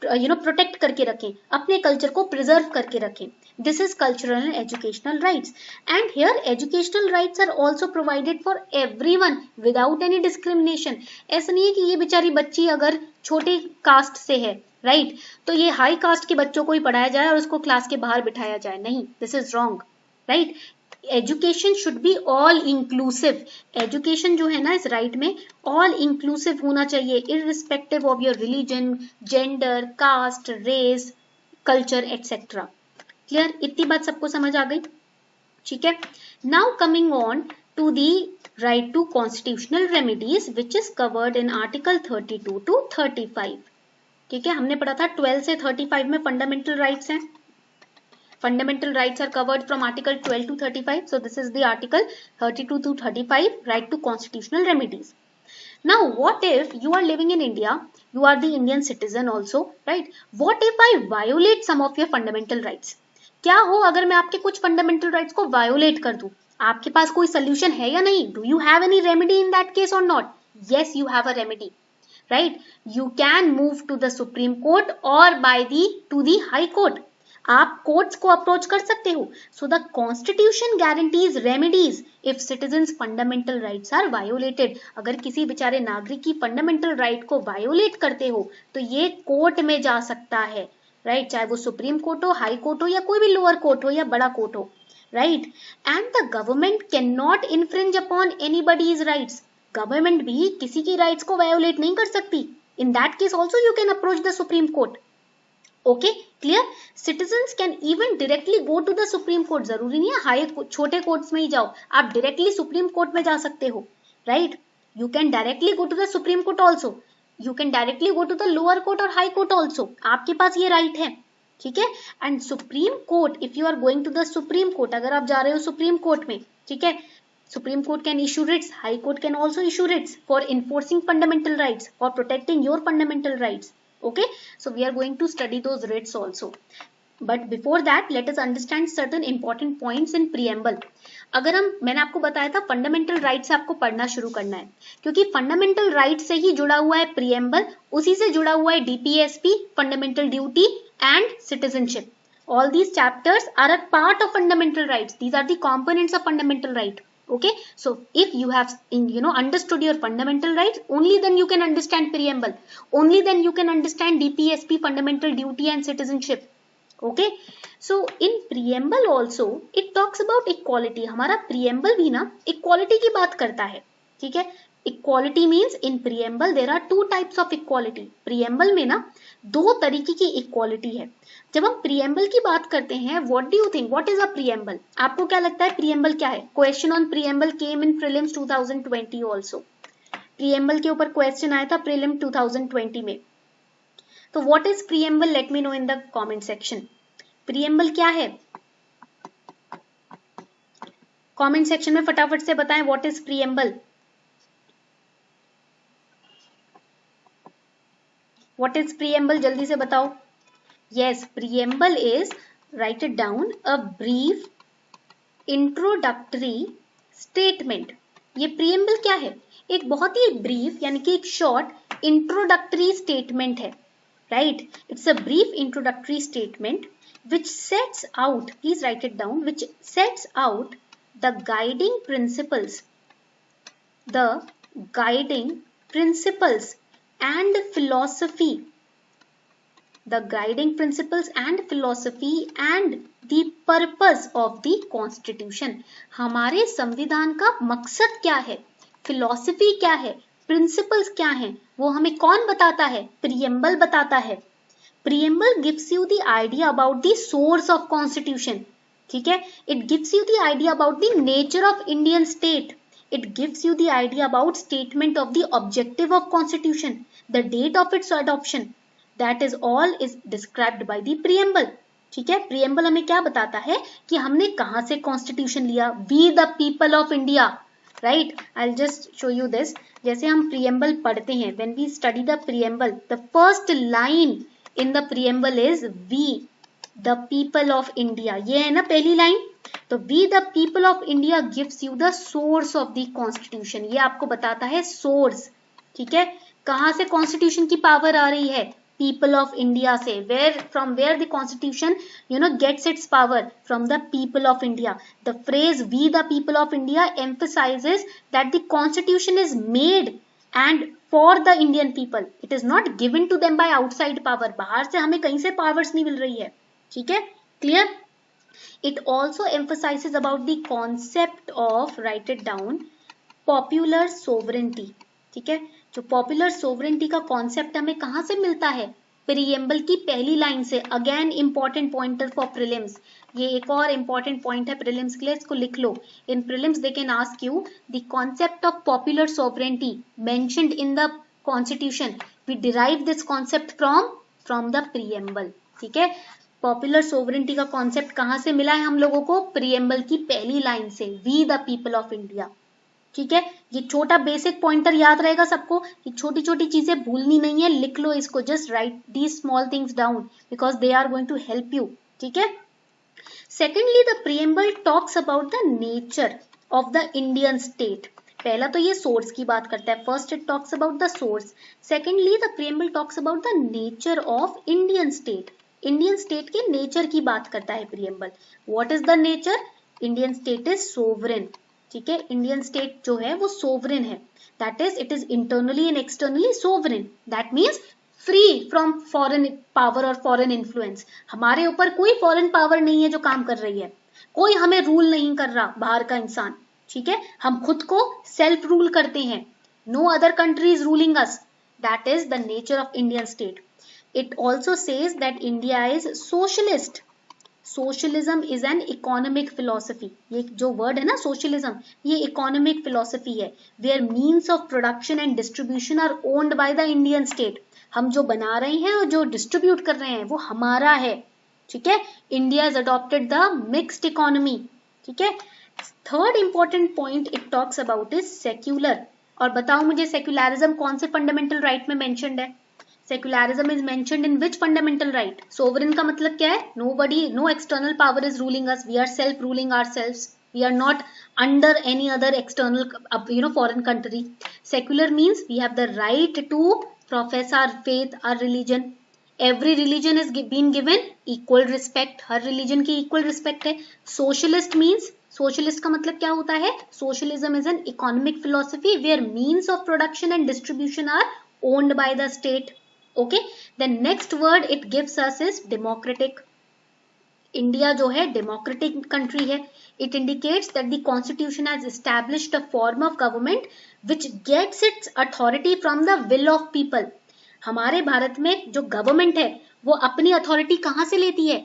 प्रोटेक्ट करके रखें, अपने कल्चर को प्रिजर्व करके रखें. This is cultural and educational rights. And here educational rights are also provided for everyone without any discrimination. ऐसा नहीं है कि ये बेचारी बच्ची अगर छोटे कास्ट से है, राइट, तो ये हाई कास्ट के बच्चों को ही पढ़ाया जाए और उसको क्लास के बाहर बिठाया जाए. नहीं, this is wrong, right. Education should be all inclusive. Education जो है ना इस राइट में ऑल इंक्लूसिव होना चाहिए, irrespective of your religion, gender, caste, race, culture etcetera. Clear? इतनी बात सबको समझ आ गई? ठीक है. Now coming on to the right to constitutional remedies which is covered in article 32 to 35. ठीक है, हमने पढ़ा था 12 से 35 में फंडामेंटल राइट्स हैं. Fundamental rights are covered from article 12 to 35. So this is the article 32 to 35, right to constitutional remedies. Now what if you are living in India, you are the Indian citizen also, right? What if I violate some of your fundamental rights? क्या हो अगर मैं आपके कुछ fundamental rights को violate कर दूं? आपके पास कोई solution है या नहीं? Do you have any remedy in that case or not? Yes, you have a remedy, right? You can move to the Supreme Court or to the High Court. आप courts को approach कर सकते हो. So the constitution guarantees remedies if citizens fundamental rights are violated. अगर किसी बेचारे नागरिक की फंडामेंटल राइट को वायोलेट करते हो तो ये कोर्ट में जा सकता है, राइट, चाहे वो सुप्रीम कोर्ट हो, हाई कोर्ट हो या कोई भी लोअर कोर्ट हो या बड़ा कोर्ट हो, right. And the government can not infringe upon anybody's rights. Government भी किसी की राइट्स को वायोलेट नहीं कर सकती. In that case also you can approach the supreme Court. Okay, clear? Citizens can even directly go to the supreme Court. जरूरी नहीं है हाई छोटे कोर्ट्स में ही जाओ, आप डायरेक्टली सुप्रीम कोर्ट में जा सकते हो, right. You can directly go to the supreme court also. You can directly go to the lower court और हाई कोर्ट ऑल्सो. आपके पास ये राइट है, ठीक है. And Supreme Court, if you are going to the supreme Court, अगर आप जा रहे हो सुप्रीम कोर्ट में, ठीक है, supreme court can issue Ritz, high court can also issue Ritz for enforcing fundamental rights, for protecting your fundamental rights. Okay, so we are going to study those writs also, but before that let us understand certain important points in preamble. अगर मैंने आपको बताया था fundamental right से आपको पढ़ना शुरू करना है, क्योंकि फंडामेंटल राइट से ही जुड़ा हुआ है प्रीएम्बल, उसी से जुड़ा हुआ है DPSP, fundamental duty and citizenship. All these chapters are a part of fundamental rights. These are the components of fundamental right. Okay, so if you have understood your fundamental rights, only then you can understand preamble, only then you can understand DPSP, fundamental duty and citizenship. Okay, so in preamble also it talks about equality. हमारा preamble भी ना equality की बात करता है, ठीक है. Equality means in preamble there are two types of equality. Preamble में ना दो तरीके की equality है. जब हम preamble की बात करते हैं, what do you think? What is a preamble? आपको क्या लगता है preamble क्या है? Question on preamble came in prelims 2020 also. Preamble के ऊपर question आया था prelim 2020 में. तो what is preamble? Let me know in the comment section. Preamble क्या है? Comment section में फटाफट से बताएं what is preamble. What is preamble? जल्दी से बताओ. Yes, preamble is, write it down, a brief introductory statement. ये preamble क्या है? एक बहुत ही brief यानी कि एक short introductory statement है. right? It's a brief introductory statement which sets out, please write it down, which sets out the guiding principles and philosophy, and the purpose of the constitution. हमारे संविधान का मकसद क्या है, फिलॉसफी क्या है, principles क्या हैं, वो हमें कौन बताता है, प्रीएम्बल बताता है. Preamble gives you the idea about the source of constitution, ठीक है. It gives you the idea about the nature of Indian state. It gives you the idea about statement of the objective of constitution, the date of its adoption. That is all is described by the preamble. ठीक है. preamble हमें क्या बताता है कि हमने कहां से constitution लिया. We the people of India, right? I'll just show you this. जैसे हम preamble पढ़ते हैं, when we study the preamble, the first line in the preamble is we the people of India. ये है ना पहली लाइन. तो we the people of India gives you the source of the constitution. ये आपको बताता है source, ठीक है. कहां से constitution की पावर आ रही है, people of India से. From where the constitution gets its power, from the people of India. The phrase we the people of India emphasizes that the constitution is made and for the Indian people. It is not given to them by outside power. बाहर से हमें कहीं से powers नहीं मिल रही है, ठीक है. Clear? It also emphasizes about the concept of, write it down, popular sovereignty. ठीक है. जो popular sovereignty का concept हमें कहां से मिलता है, preamble की पहली लाइन से. Again important pointer for prelims. ये एक और important point है prelims के लिए, इसको लिख लो. In prelims they can ask you the concept of popular sovereignty mentioned in the constitution. We derive this concept from the preamble. ठीक है. पॉपुलर सोवरेंटी का कॉन्सेप्ट कहां से मिला है हम लोगों को, प्रीएम्बल की पहली लाइन से, we the people of India. ठीक है. ये छोटा बेसिक पॉइंटर याद रहेगा सबको, ये छोटी छोटी चीजें भूलनी नहीं है, लिख लो इसको. Just write these small things down because they are going to help you. ठीक है. Secondly the preamble talks about the nature of the Indian state. पहला तो ये सोर्स की बात करता है. First it talks about the source. Secondly the preamble talks about the nature of Indian state. Indian state के नेचर की बात करता है preamble. What is the nature? Indian state is sovereign. ठीक है. इंडियन स्टेट जो है वो सोवरेन है. That is it is internally and externally sovereign. That means free from foreign power और फॉरेन इन्फ्लुएंस. हमारे ऊपर कोई फॉरेन पावर नहीं है जो काम कर रही है. कोई हमें रूल नहीं कर रहा बाहर का इंसान. ठीक है. हम खुद को सेल्फ रूल करते हैं. No other country is ruling us. That is the nature of Indian state. It also says that India is socialist. Socialism is an economic philosophy. ये जो word है ना socialism, ये economic philosophy है. Where means of production and distribution are owned by the Indian state. हम जो बना रहे हैं और जो distribute कर रहे हैं वो हमारा है. ठीक है. India has adopted the mixed economy. ठीक है. Third important point it talks about is secular. और बताओ मुझे secularism कौन से fundamental right में mentioned है? Secularism is mentioned in which fundamental right? Sovereign का मतलब क्या है? Nobody, no external power is ruling us. We are self-ruling ourselves. We are not under any other external, foreign country. Secular means we have the right to profess our faith, our religion. Every religion is being given equal respect. Her religion की equal respect है. Socialist means, socialist का मतलब क्या होता है? Socialism is an economic philosophy where means of production and distribution are owned by the state. Okay, the next word it gives us is democratic. India जो है democratic country है. It indicates that the constitution has established a form of government which gets its authority from the will of people. हमारे भारत में जो government है वो अपनी authority कहाँ से लेती है?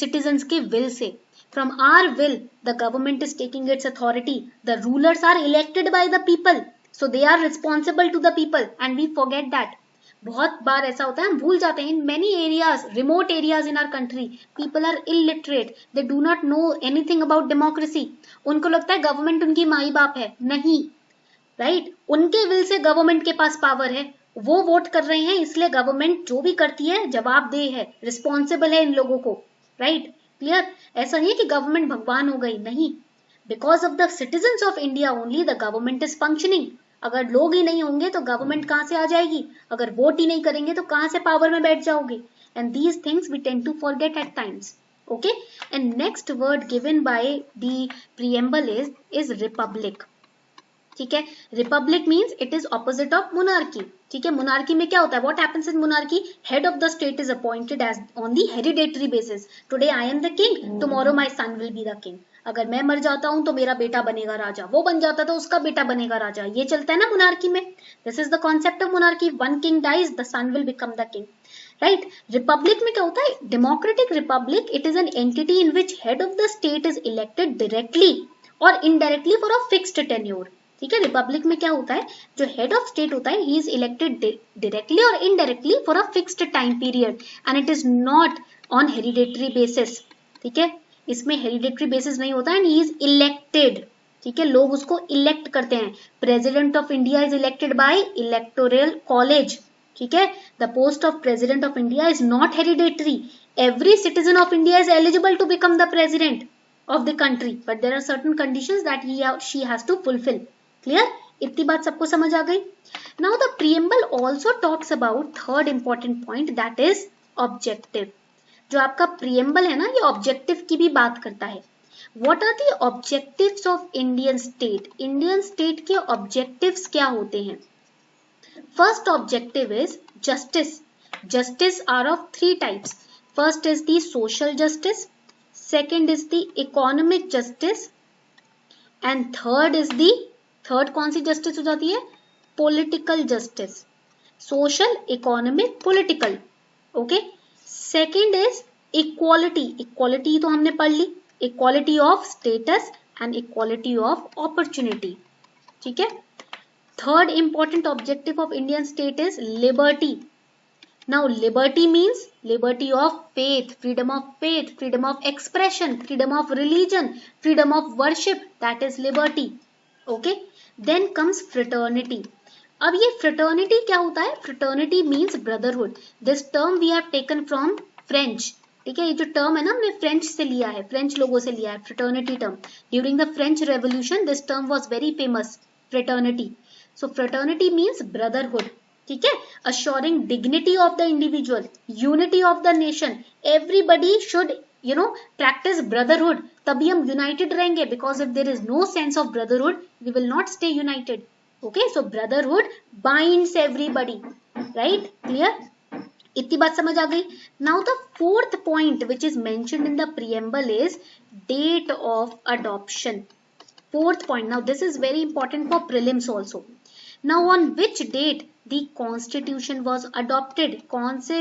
Citizens के will से. From our will, the government is taking its authority. The rulers are elected by the people, so they are responsible to the people, and we forget that. बहुत बार ऐसा होता है हम भूल जाते हैं. In many areas, remote areas in our country, people are illiterate. They do not know anything about democracy. उनको लगता है गवर्नमेंट उनकी माई बाप है. नहीं, राइट. उनके विल से गवर्नमेंट के पास पावर है. वो वोट कर रहे हैं, इसलिए गवर्नमेंट जो भी करती है जवाबदेह है, रिस्पॉन्सिबल है इन लोगों को. राइट. क्लियर. ऐसा नहीं है कि गवर्नमेंट भगवान हो गई. नहीं. Because of the citizens of India only the government is functioning. अगर लोग ही नहीं होंगे तो गवर्नमेंट कहाँ से आ जाएगी, अगर वोट ही नहीं करेंगे तो कहाँ से पावर में बैठ जाओगे. And these things we tend to forget at times. Okay, and next word given by the preamble is republic. ठीक है, republic means it is opposite of monarchy. ठीक है, मोनार्की में क्या होता है, what happens in monarchy, head of the state is appointed as on the hereditary basis. Today I am the king, tomorrow my son will be the king. अगर मैं मर जाता हूं तो मेरा बेटा बनेगा राजा, वो बन जाता तो उसका बेटा बनेगा राजा. ये चलता है ना मोनार्की में. This is the concept of monarchy. One king dies, the son will become the king. Right. Republic में क्या होता है, democratic republic, it is an entity in which head of the state is elected directly और indirectly for a fixed tenure. ठीक है, Republic में क्या होता है, जो हेड ऑफ स्टेट होता है, ही इज इलेक्टेड डायरेक्टली और indirectly for a fixed time period and it is not on hereditary basis. ठीक है, इसमें हेरिडेटरी बेसिस नहीं होता, एंड ही इज इलेक्टेड. ठीक है, लोग उसको इलेक्ट करते हैं. President of India is elected by electoral college. ठीक है, the post of president of India is not hereditary. Every citizen of India is eligible to become the president of the country, but there are certain conditions that he or she has to fulfill. Clear? इतनी बात सबको समझ आ गई. Now the preamble also talks about third important point, that is objective. जो आपका preamble है ना, ये objective की भी बात करता है. What are the objectives of Indian state? Indian state के objectives क्या होते हैं? First objective is justice. Justice are of three types. First is the social justice. Second is the economic justice and third कौन सी justice हो जाती है, political justice. Social, economic, political. Okay. Second is equality. Equality तो हमने पढ़ ली, equality of status and equality of opportunity. ठीक है. Third important objective of Indian state is liberty. Now liberty means liberty of faith, freedom of expression, freedom of religion, freedom of worship, that is liberty. Okay. Then comes fraternity. अब ये fraternity क्या होता है, fraternity means brotherhood. This term we have taken from French. ठीक है, ये जो term है ना, हमने French से लिया है, French लोगों से लिया है fraternity term. During the French Revolution this term was very famous, fraternity. So fraternity means brotherhood. ठीक है, assuring dignity of the individual, unity of the nation. Everybody should practice brotherhood. तभी हम united रहेंगे, because if there is no sense of brotherhood we will not stay united. Okay, so brotherhood binds everybody. Right? Clear? इतनी बात समझ आ गई. Now the fourth point which is mentioned in the preamble is date of adoption. Fourth point. Now this is very important for prelims also. Now on which date the constitution was adopted? कौन से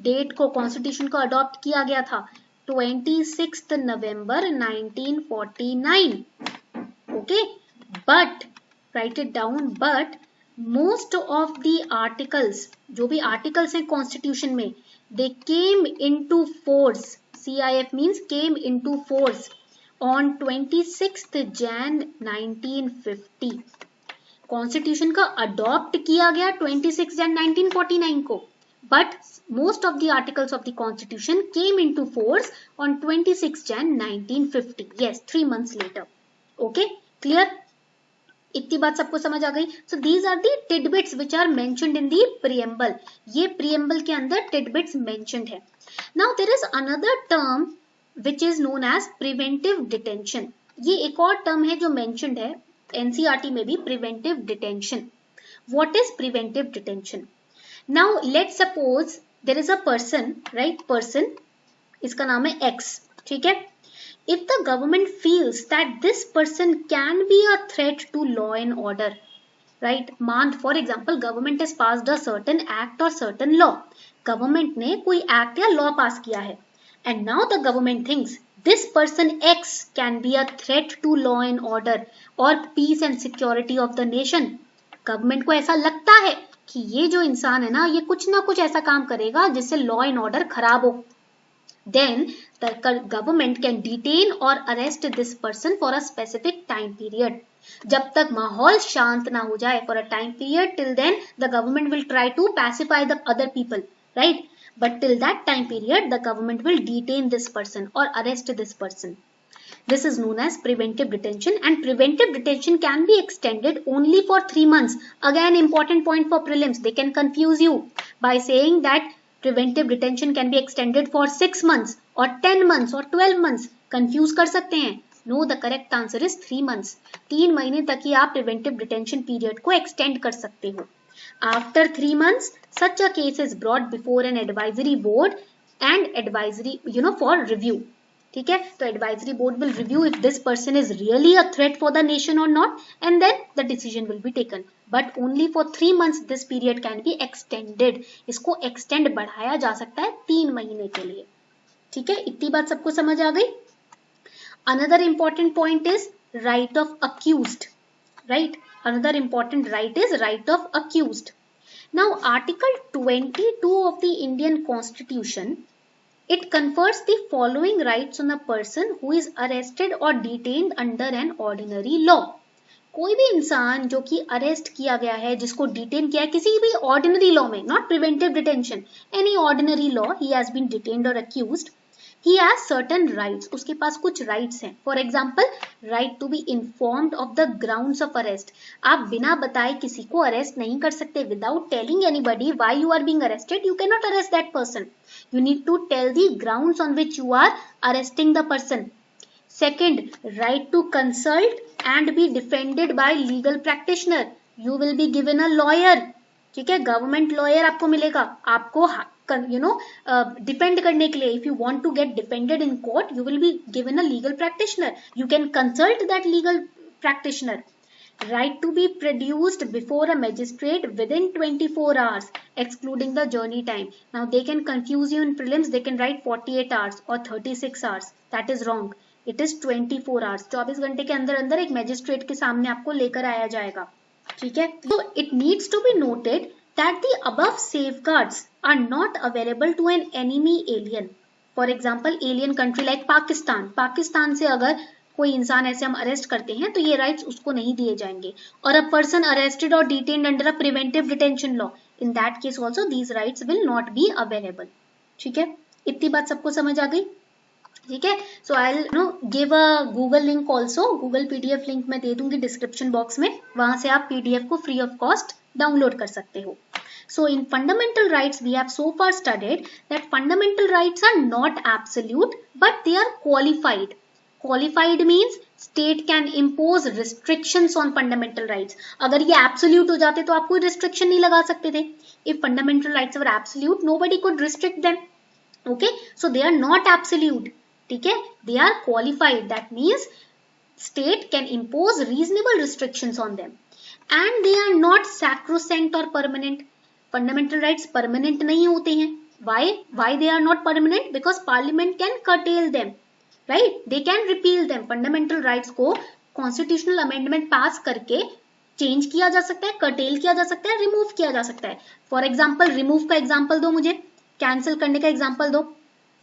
date को constitution को adopt किया गया था? 26th November 1949. Okay, but write it down. But most of the articles, जो भी articles हैं constitution में, they came into force. CIF means came into force on 26th Jan 1950. Constitution का अडॉप्ट किया गया 26 जन 1949 को, but most of the articles of the constitution came into force on 26 Jan 1950. Yes, 3 months later. Okay, clear? इतनी बात सबको समझ आ गई. So these are the tidbits which are mentioned in the preamble. ये प्रीएम्बल के अंदर टिडबिट्स मेंशन्ड है. Now there is another term which is known as preventive detention. ये एक और टर्म है जो मेंशन्ड है NCERT में भी, preventive detention. What is preventive detention? Now let's suppose there is a person, right? Person, इसका नाम है X. ठीक है. If the government feels that this person can be a threat to law and order, right? मान, for example, government has passed a certain act or certain law. Government ने कोई act या law pass किया है, and now the government thinks this person X can be a threat to law and order or peace and security of the nation. Government को ऐसा लगता है कि ये जो इंसान है ना, ये कुछ ना कुछ ऐसा काम करेगा जिससे लॉ एंड ऑर्डर खराब हो. Then the government can detain or arrest this person for a specific time period. जब तक माहौल शांत ना हो जाए, for a time period, till then the government will try to pacify the other people, right? But till that time period the government will detain this person or arrest this person. This is known as preventive detention, and preventive detention can be extended only for 3 months. Again, important point for prelims. They can confuse you by saying that preventive detention can be extended for 6 months or 10 months or 12 months. Confuse कर सकते हैं. No, the correct answer is 3 months. 3 महीने तक ही आप preventive detention period को extend कर सकते हो. After 3 months, such a case is brought before an advisory board and advisory, for review. ठीक है, तो advisory board will review if this person is really a threat for the nation or not, and then the decision will be taken. But only for 3 months this period can be extended. इसको extend बढ़ाया जा सकता है 3 महीने के लिए. ठीक है, इतनी बात सबको समझ आ गई. Another important point is right of accused. Right? Another important right is right of accused. Now, Article 22 of the Indian Constitution, it confers the following rights on a person who is arrested or detained under an ordinary law. कोई भी इंसान जो कि arrest किया गया है, जिसको detain किया है किसी भी ऑर्डिनरी लॉ में, not preventive detention, any ordinary law, he has been detained और accused, he has certain rights. उसके पास कुछ rights हैं. For example, right to be informed of the grounds of arrest. आप बिना बताए किसी को arrest नहीं कर सकते. Without telling anybody why you are being arrested, you cannot arrest that person. You need to tell the grounds on which you are arresting the person. Second, right to consult and be defended by legal practitioner. You will be given a lawyer. ठीक है, government lawyer आपको मिलेगा, आपको depend करने के लिए. If you want to get defended in court, you will be given a legal practitioner. You can consult that legal practitioner. Right to be produced before a magistrate within 24 hours, excluding the journey time. Now they can confuse you in prelims. They can write 48 hours or 36 hours. That is wrong. It is 24 hours. 24 घंटे के अंदर अंदर एक magistrate के सामने आपको लेकर आया जाएगा. ठीक है, so it needs to be noted that the above safeguards are not available to an enemy alien. For example, alien country like Pakistan. Pakistan से अगर कोई इंसान ऐसे हम अरेस्ट करते हैं तो ये राइट्स उसको नहीं दिए जाएंगे. और अ पर्सन अरेस्टेड और detained under a preventive detention law, in that case also these rights will not be available. ठीक है, इतनी बात सबको समझ आ गई. ठीक है, so I will give a Google link also. Google PDF link मैं दे दूंगी डिस्क्रिप्शन बॉक्स में, वहां से आप पीडीएफ को फ्री ऑफ कॉस्ट डाउनलोड कर सकते हो. So in fundamental rights, we have so far studied that fundamental rights are not absolute, but they are qualified. Qualified means state can impose restrictions on fundamental rights. अगर ये absolute हो जाते तो आप कोई restriction नहीं लगा सकते थे. If fundamental rights were absolute, nobody could restrict them. Okay, so they are not absolute. ठीक है, they are qualified. That means state can impose reasonable restrictions on them, and they are not sacrosanct or permanent. Fundamental rights permanent नहीं होते हैं. Why they are not permanent? Because Parliament can curtail them, right? They can repeal them. Fundamental rights को constitutional amendment pass करके change किया जा सकता है, curtail किया जा सकता है, remove किया जा सकता है. For example, remove का example दो मुझे, cancel करने का example दो,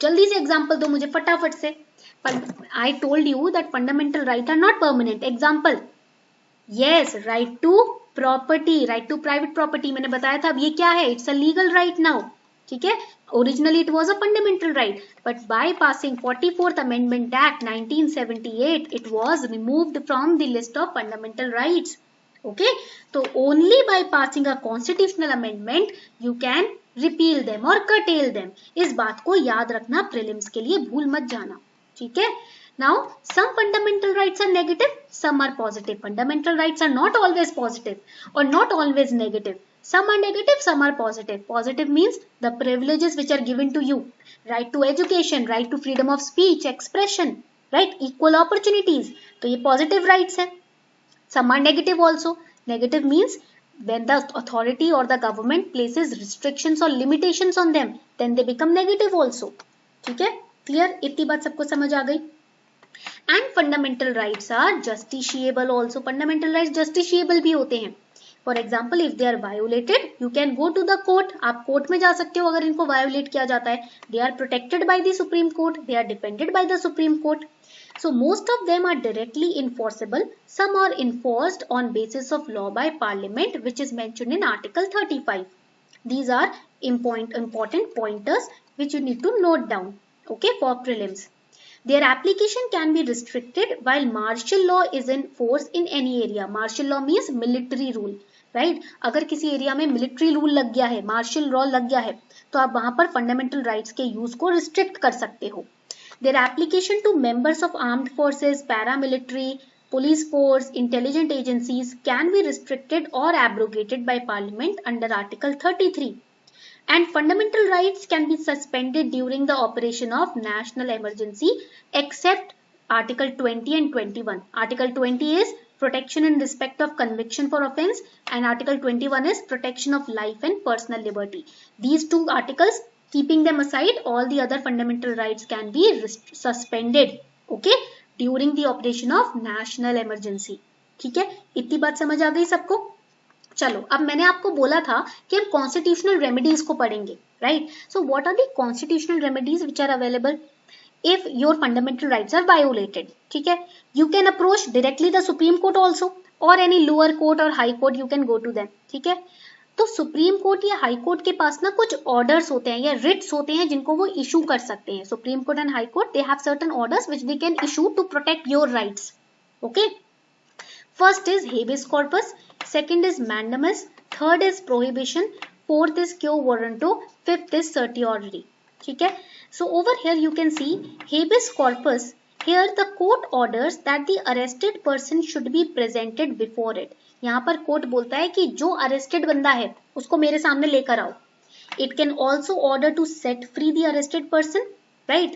जल्दी से example दो मुझे फटाफट से. I told you that fundamental rights are not permanent. Example, yes, right to property, right to private property मैंने बताया था. अब ये क्या है? It's a legal right now. ठीक है, originally it was a fundamental right, but by passing 44th amendment act 1978 it was removed from the list of fundamental rights. Okay, तो only by passing a constitutional amendment you can repeal them और curtail them. इस बात को याद रखना prelims के लिए, भूल मत जाना. ठीक है, now some fundamental rights are negative, some are positive. Fundamental rights are not always positive or not always negative. Some are negative, some are positive. Positive means the privileges which are given to you. Right to education, right to freedom of speech, expression, right, equal opportunities. तो ये positive rights हैं. Some are negative also. Negative means when the authority or the government places restrictions or limitations on them, then they become negative also. ठीक है, clear? इतनी बात सबको समझ आ गई. And fundamental rights are justiciable also. Fundamental rights justiciable भी होते हैं. For example, if they are violated, you can go to the court. आप कोर्ट में जा सकते हो अगर इनको violate किया जाता है. They are protected by the Supreme Court. They are defended by the Supreme Court. So most of them are directly enforceable. Some are enforced on basis of law by Parliament, which is mentioned in Article 35. These are important pointers which you need to note down. Okay, for prelims. Their application can be restricted while martial law is in force in any area. Martial law means military rule, right? अगर किसी area में military rule लग गया है, martial law लग गया है, तो आप वहां पर फंडामेंटल राइट्स के यूज को रिस्ट्रिक्ट कर सकते हो. Their application to members of armed forces, paramilitary, police force, intelligent agencies can be restricted or abrogated by Parliament under Article 33. And fundamental rights can be suspended during the operation of national emergency except Article 20 and 21. Article 20 is protection in respect of conviction for offence and Article 21 is protection of life and personal liberty. These two articles, keeping them aside, all the other fundamental rights can be suspended, okay, during the operation of national emergency. ठीक है, इतनी बात समझ आ गई सबको? चलो, अब मैंने आपको बोला था कि हम कॉन्स्टिट्यूशनल रेमेडीज को पढ़ेंगे, right? So what are the constitutional remedies which are available if your fundamental rights are violated? ठीक है, you can approach directly the supreme court also और एनी लोअर कोर्ट और high court, you can go to them. ठीक है, तो supreme court या high court के पास ना कुछ ऑर्डर्स होते हैं या रिट्स होते हैं जिनको वो इशू कर सकते हैं. Supreme court and high court, they have certain orders which they can issue to protect your rights. Okay, first is habeas corpus, second is mandamus, third is prohibition, fourth is quo warranto, fifth is certiorari. ठीक है, so over here you can see habeas corpus. Here the court orders that the arrested person should be presented before it. यहाँ पर court बोलता है कि जो arrested बंदा है उसको मेरे सामने लेकर आओ. It can also order to set free the arrested person, right?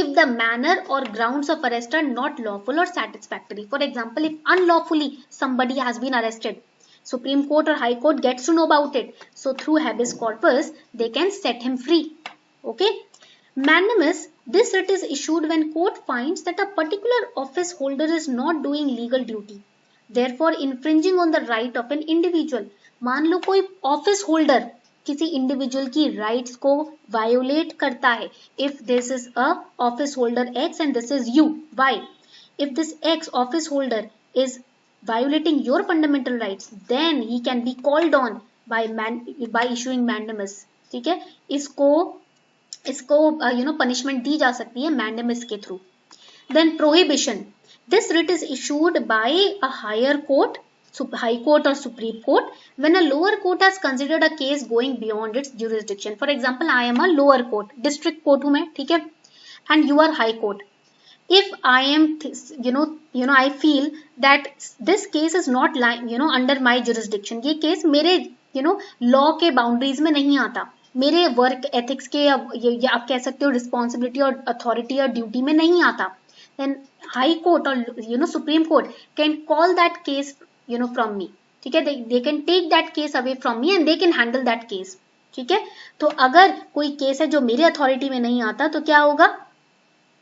If the manner or grounds of arrest are not lawful or satisfactory. For example, if unlawfully somebody has been arrested, Supreme Court or High Court gets to know about it. So through habeas corpus, they can set him free. Okay. Mandamus, this writ is issued when court finds that a particular office holder is not doing legal duty, therefore infringing on the right of an individual. मान लो कोई office holder किसी individual की rights को violate करता है. If this is a office holder X and this is you Y, if this X office holder is violating your fundamental rights, then he can be called on by issuing mandamus. ठीक है, इसको punishment दी जा सकती है mandamus के through. Then prohibition, this writ is issued by a higher court, High Court or Supreme Court, when a lower court has considered a case going beyond its jurisdiction. For example, I am a lower court, district court हूँ मैं, ठीक है, and you are High Court. If I am, I feel that this case is not under my jurisdiction. ये case मेरे law के boundaries में नहीं आता, मेरे work ethics के या आप कह सकते हो responsibility और authority और duty में नहीं आता. Then High Court or Supreme Court can call that case from me. ठीक है, they can take that case away from me and they can handle that case. ठीक है, तो अगर कोई केस है जो मेरे अथॉरिटी में नहीं आता तो क्या होगा?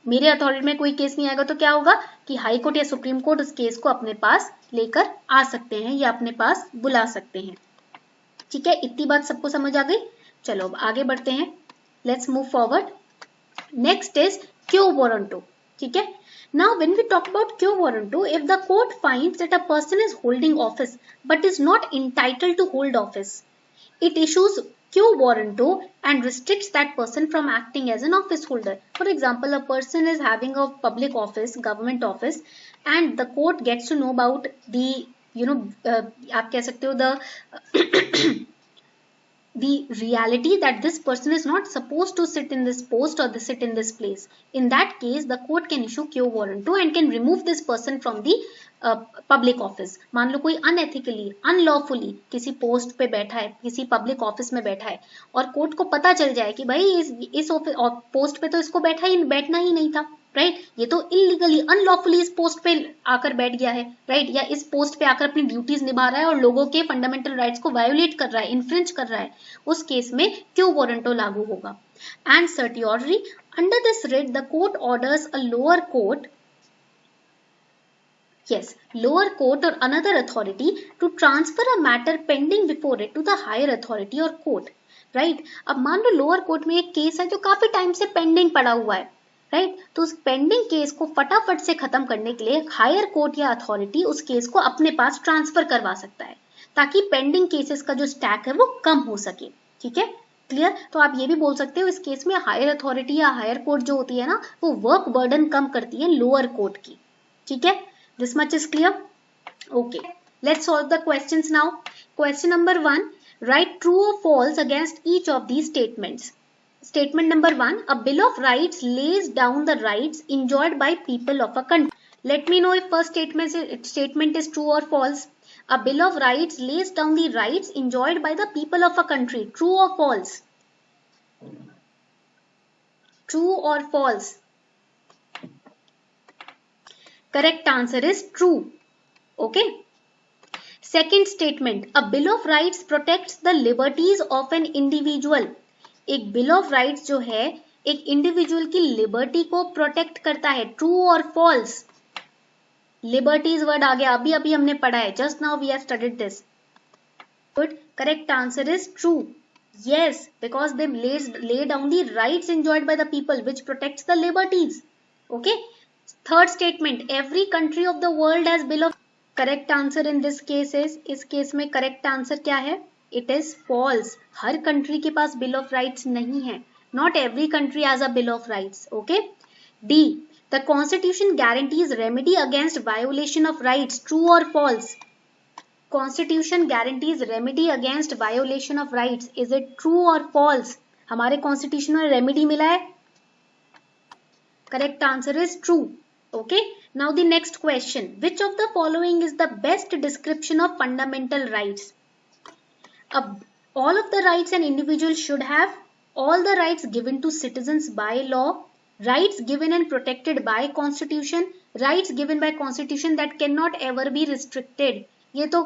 मेरे अथॉरिटी में कोई केस नहीं आएगा तो क्या होगा कि हाई कोर्ट या सुप्रीम कोर्ट उस केस को अपने पास लेकर आ सकते हैं या अपने पास बुला सकते हैं. ठीक है, इतनी बात सबको समझ आ गई? चलो अब आगे बढ़ते हैं. Let's move forward. Next is क्यो वारंटो. ठीक है, now when we talk about quo warranto, if the court finds that a person is holding office but is not entitled to hold office, it issues quo warranto and restricts that person from acting as an office holder. For example, a person is having a public office, government office, and the court gets to know about the आप कह सकते हो the reality that this person is not supposed to sit in this post or sit in this place. In that case, the court can issue quo warranto and can remove this person from the public office. मान लो कोई unethically, unlawfully किसी post पे बैठा है, किसी public office में बैठा है और कोर्ट को पता चल जाए कि भाई इस पोस्ट पे तो इसको बैठना ही नहीं था, राइट? ये तो इलीगली, अनलॉफुली इस पोस्ट पे आकर बैठ गया है, राइट? या इस पोस्ट पे आकर अपनी ड्यूटीज निभा रहा है और लोगों के फंडामेंटल राइट्स को वायोलेट कर रहा है, इन्फ्रिंज कर रहा है. उस केस में क्यो वारंटो लागू होगा. And certiorari, under this writ the court orders a lower court, lower court or another authority to transfer a matter pending before it to the higher authority or court, right? अब मान लो lower court में एक case है जो काफी time से pending पड़ा हुआ है, राइट? तो उस पेंडिंग केस को फटाफट से खत्म करने के लिए हायर कोर्ट या अथॉरिटी उस केस को अपने पास ट्रांसफर करवा सकता है ताकि पेंडिंग केसेस का जो स्टैक है वो कम हो सके. ठीक है, क्लियर? तो आप ये भी बोल सकते हो इस केस में हायर अथॉरिटी या हायर कोर्ट जो होती है ना, वो वर्क बर्डन कम करती है लोअर कोर्ट की. ठीक है, this much is clear. Okay, let's solve the questions now. Question number 1, right true और false against each of these statements. Statement number 1, a Bill of Rights lays down the rights enjoyed by people of a country. Let me know if first statement is true or false. A Bill of Rights lays down the rights enjoyed by the people of a country. True or false? True or false? Correct answer is true. Okay. Second statement, a Bill of Rights protects the liberties of an individual. एक bill of rights जो है एक individual की liberty को protect करता है. True और false? Liberties word आ गया, अभी अभी हमने पढ़ा है, just now we have studied this. Good, correct answer is true. Yes, because they lay down the rights enjoyed by the people which protects the liberties. Okay. Third statement, every country of the world has bill of. Correct answer in this case is, इस case में correct answer क्या है? It is false. हर country के पास bill of rights नहीं है. Not every country has a bill of rights. Okay. D, the constitution guarantees remedy against violation of rights. True और false? Constitution guarantees remedy against violation of rights. Is it true और false? हमारे constitution में remedy मिला है. Correct answer is true. Okay, now the next question, which of the following is the best description of fundamental rights? All of the rights an individual should have, all the rights given to citizens by law, rights given and protected by constitution, rights given by constitution that cannot ever be restricted. ये तो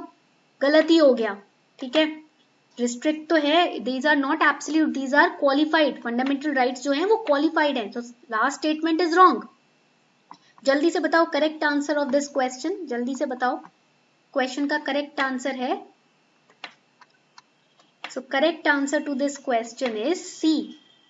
गलती हो गया. ठीक है, restrict तो है, these are not absolute, these are qualified. fundamental rights जो हैं वो qualified हैं, तो last statement is wrong. जल्दी से बताओ correct answer of this question. जल्दी से बताओ, क्वेश्चन का करेक्ट आंसर है. So correct answer to this question is C.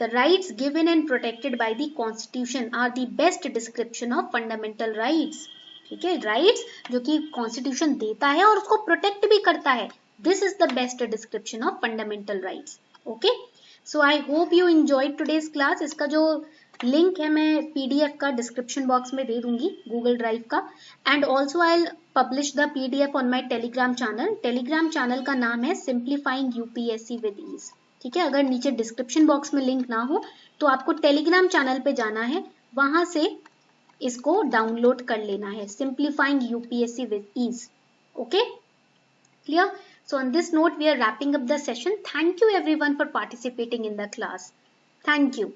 The rights given and protected by the constitution are the best description of fundamental rights. ठीक है, rights जो कि constitution देता है और उसको प्रोटेक्ट भी करता है, this is the best description of fundamental rights. Okay, so I hope you enjoyed today's class. इसका जो लिंक है मैं पीडीएफ का डिस्क्रिप्शन बॉक्स में दे दूंगी, गूगल ड्राइव का. And also I will publish the PDF on my Telegram channel. Telegram channel का नाम है सिंप्लीफाइंग यूपीएससी विद ईज. ठीक है, अगर नीचे डिस्क्रिप्शन बॉक्स में लिंक ना हो तो आपको टेलीग्राम चैनल पे जाना है, वहां से इसको डाउनलोड कर लेना है, simplifying UPSC with ease. Okay, clear? So on this note, we are wrapping up the session. Thank you everyone for participating in the class. Thank you.